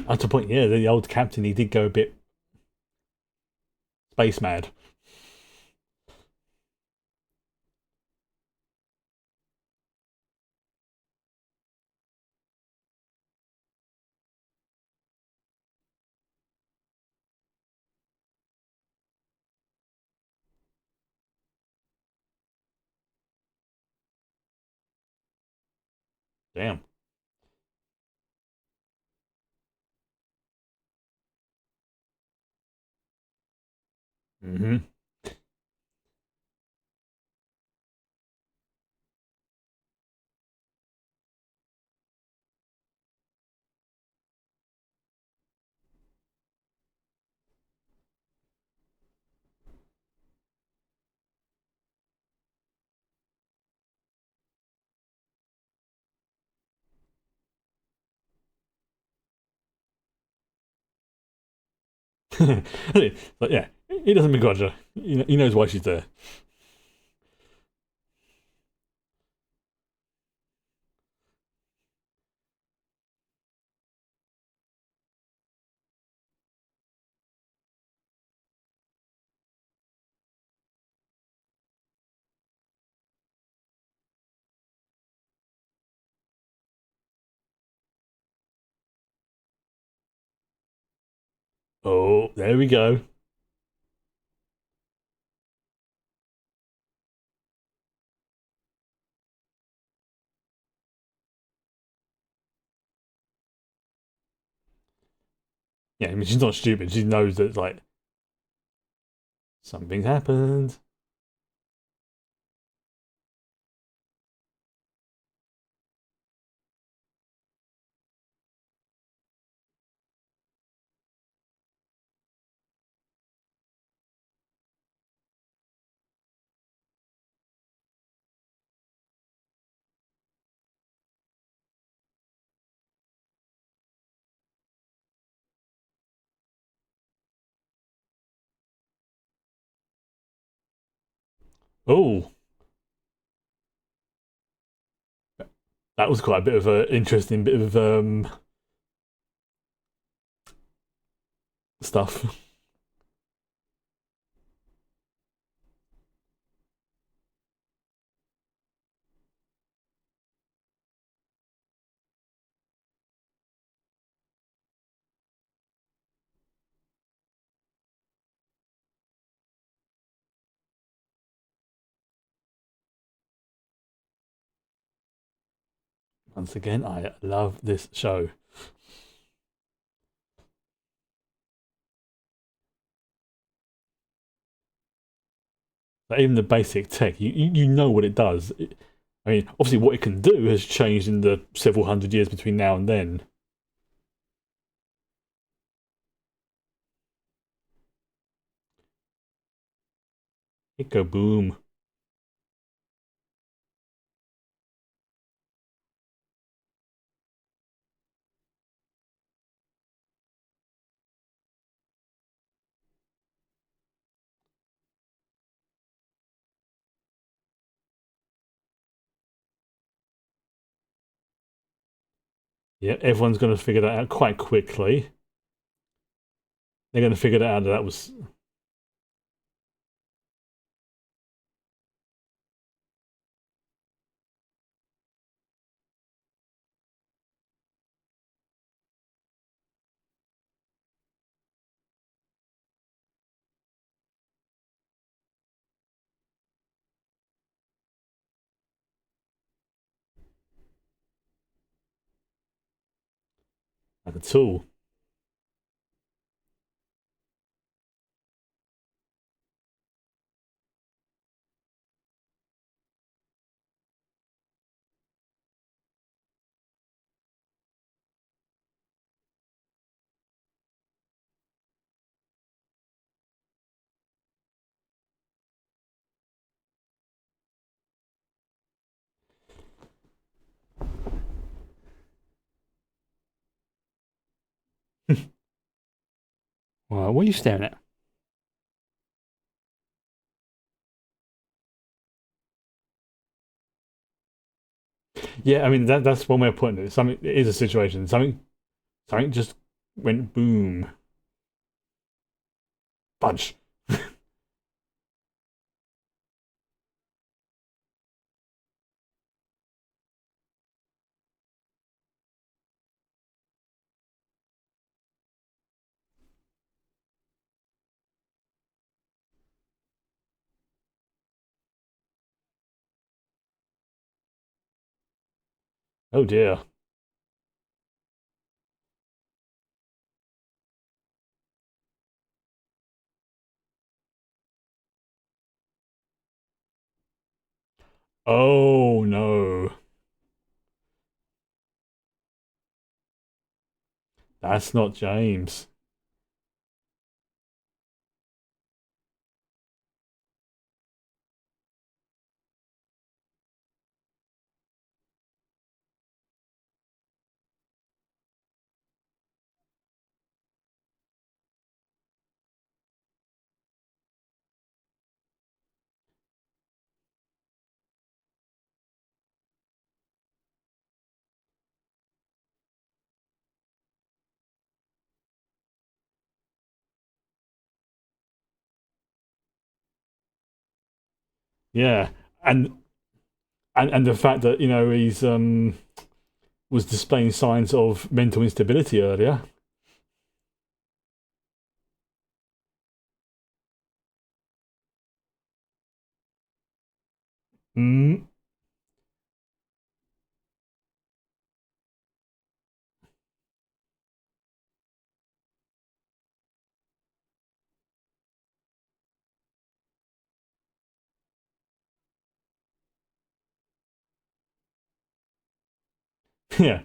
At a point, yeah, the old captain he did go a bit space mad. Damn. Hmm. But yeah, he doesn't begrudge her. He knows why she's there. Oh, there we go. Yeah, I mean she's not stupid. She knows that like something's happened. Oh, that was quite a bit of an interesting bit of stuff. Once again, I love this show. Like, even the basic tech, you know what it does. I mean, obviously, what it can do has changed in the several hundred years between now and then. It go boom. Yeah, everyone's going to figure that out quite quickly. They're going to figure that out. That was like a tool. Well, what are you staring at? Yeah, I mean that's one way of putting it. Something it is a situation. Something just went boom. Fudge. Oh dear. Oh no. That's not James. Yeah. And and the fact that, he's was displaying signs of mental instability earlier. Mm, yeah.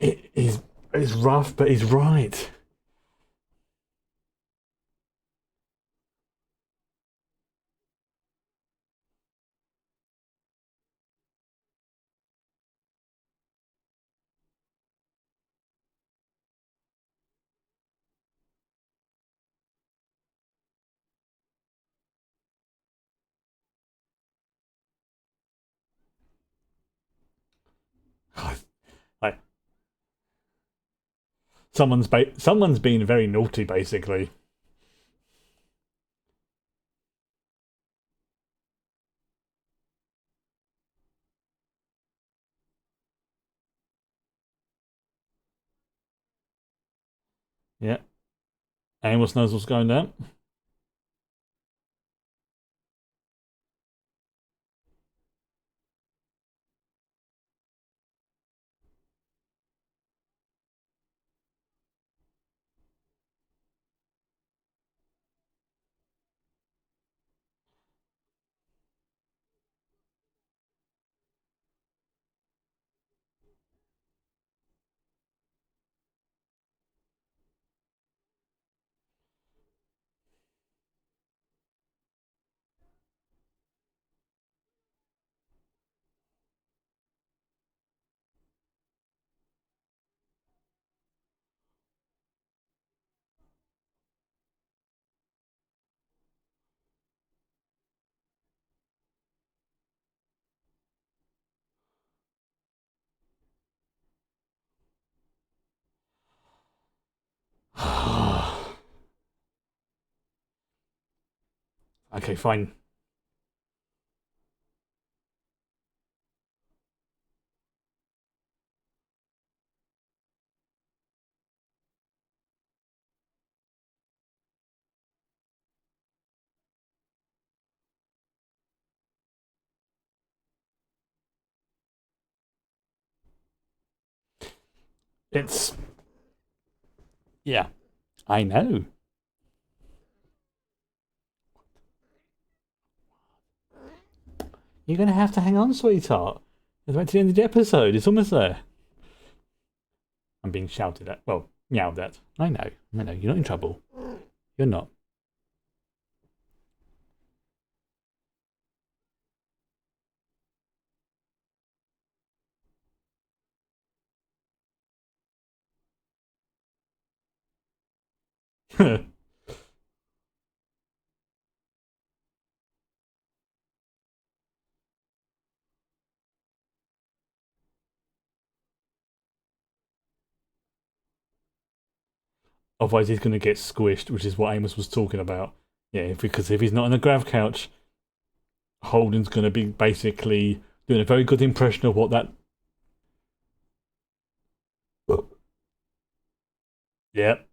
It's rough, but he's right. Like someone's been very naughty, basically. Yeah. Anyone else knows what's going down? Okay, fine. It's yeah, I know. You're going to have to hang on, sweetheart. It's about to the end of the episode. It's almost there. I'm being shouted at. Well, meowed at. I know. You're not in trouble. You're not. Otherwise, he's going to get squished, which is what Amos was talking about. Yeah, because if he's not on a grav couch, Holden's going to be basically doing a very good impression of what that. Yep.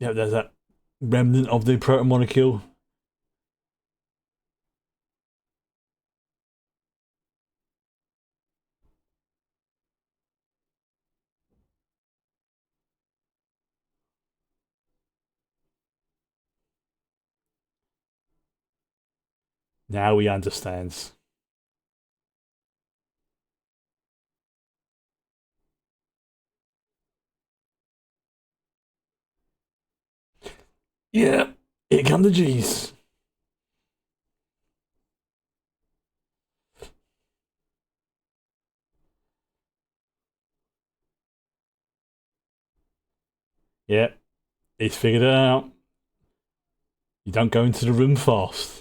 Yeah, there's that remnant of the protomolecule. Now he understands. Yeah, here come the G's. Yeah, he's figured it out. You don't go into the room fast.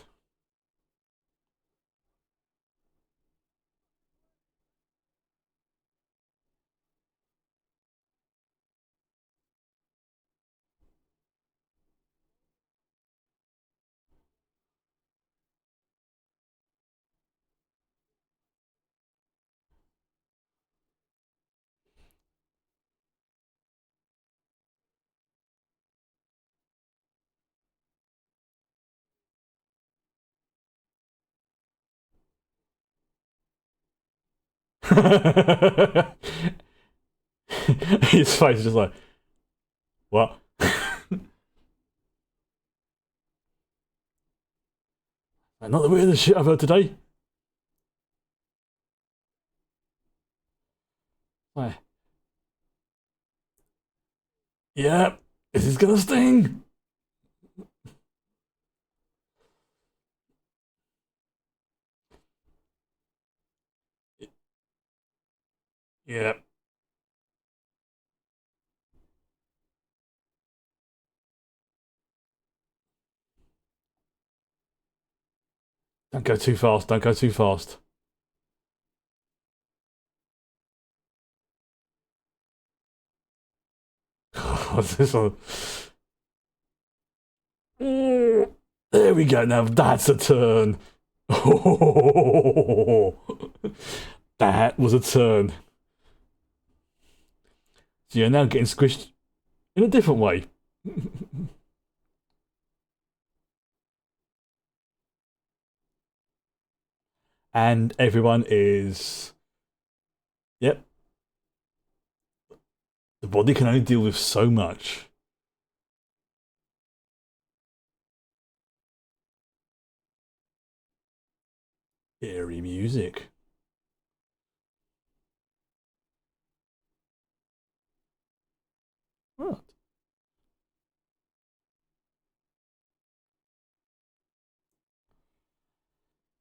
His face is just like, what? Not the weirdest shit I've heard today. Why? Yeah, this is gonna sting. Yeah. Don't go too fast. Don't go too fast. What's this one? There we go. Now that's a turn. Oh, that was a turn. So you're now getting squished in a different way. And everyone is. Yep. The body can only deal with so much. Eerie music. What?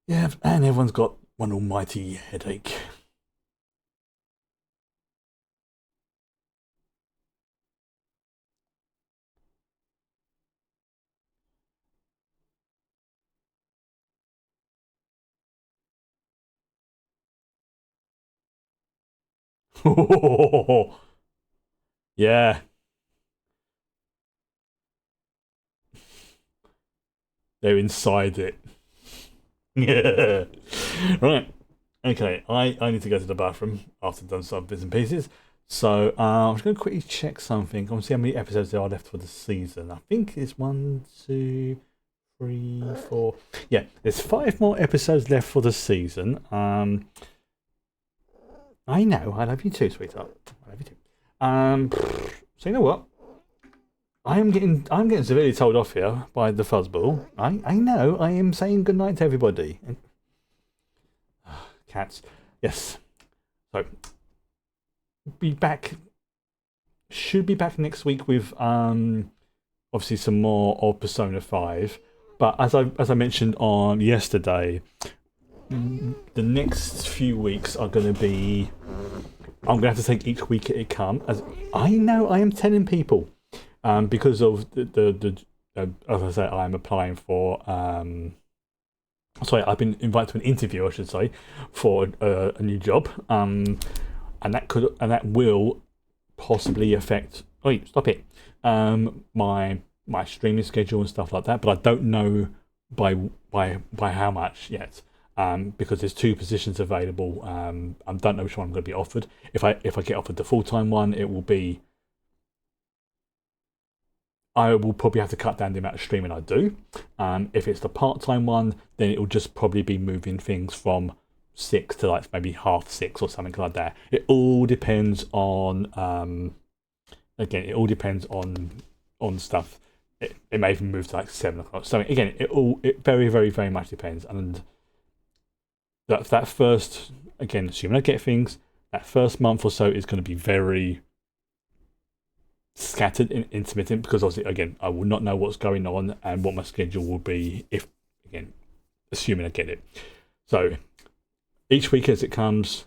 Yeah, and everyone's got one almighty headache. Yeah, they're inside it. Yeah. Right. Okay, I need to go to the bathroom after I've done some bits and pieces. So I'm just going to quickly check something. I want to see how many episodes there are left for the season. I think it's 1, 2, 3, 4. Yeah, there's 5 more episodes left for the season. I know. I love you too, sweetheart. I love you too. So you know what? I'm getting severely told off here by the fuzzball. I know. I am saying goodnight to everybody. Cats. Yes. So be back. Should be back next week with obviously some more of Persona 5. But as I mentioned on yesterday, the next few weeks are going to be. I'm going to have to take each week it comes. As I know, I am telling people because of the as I say, I am applying for. Sorry, I've been invited to an interview, I should say, for a new job, and that will possibly affect. Oh, stop it! My streaming schedule and stuff like that, but I don't know by how much yet. Because there's 2 positions available. I don't know which one I'm going to be offered. If I get offered the full-time one, it will be. I will probably have to cut down the amount of streaming I do. If it's the part-time one, then it will just probably be moving things from 6 to like maybe 6:30 or something like that. It all depends on. Again, it all depends on stuff. It may even move to like 7:00. So again, it very, very, very much depends. And that first, again, assuming I get things, that first month or so is going to be very scattered and intermittent, because obviously, again, I will not know what's going on and what my schedule will be if, again, assuming I get it. So each week as it comes,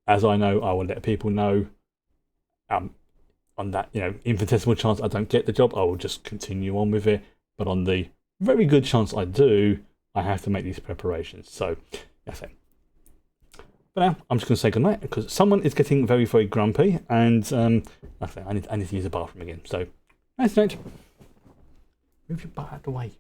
as I know, I will let people know. On that, infinitesimal chance I don't get the job, I will just continue on with it. But on the very good chance I do, I have to make these preparations. So that's it. But now I'm just going to say goodnight because someone is getting very, very grumpy, and I need to use the bathroom again. So nice night. Move your butt out of the way.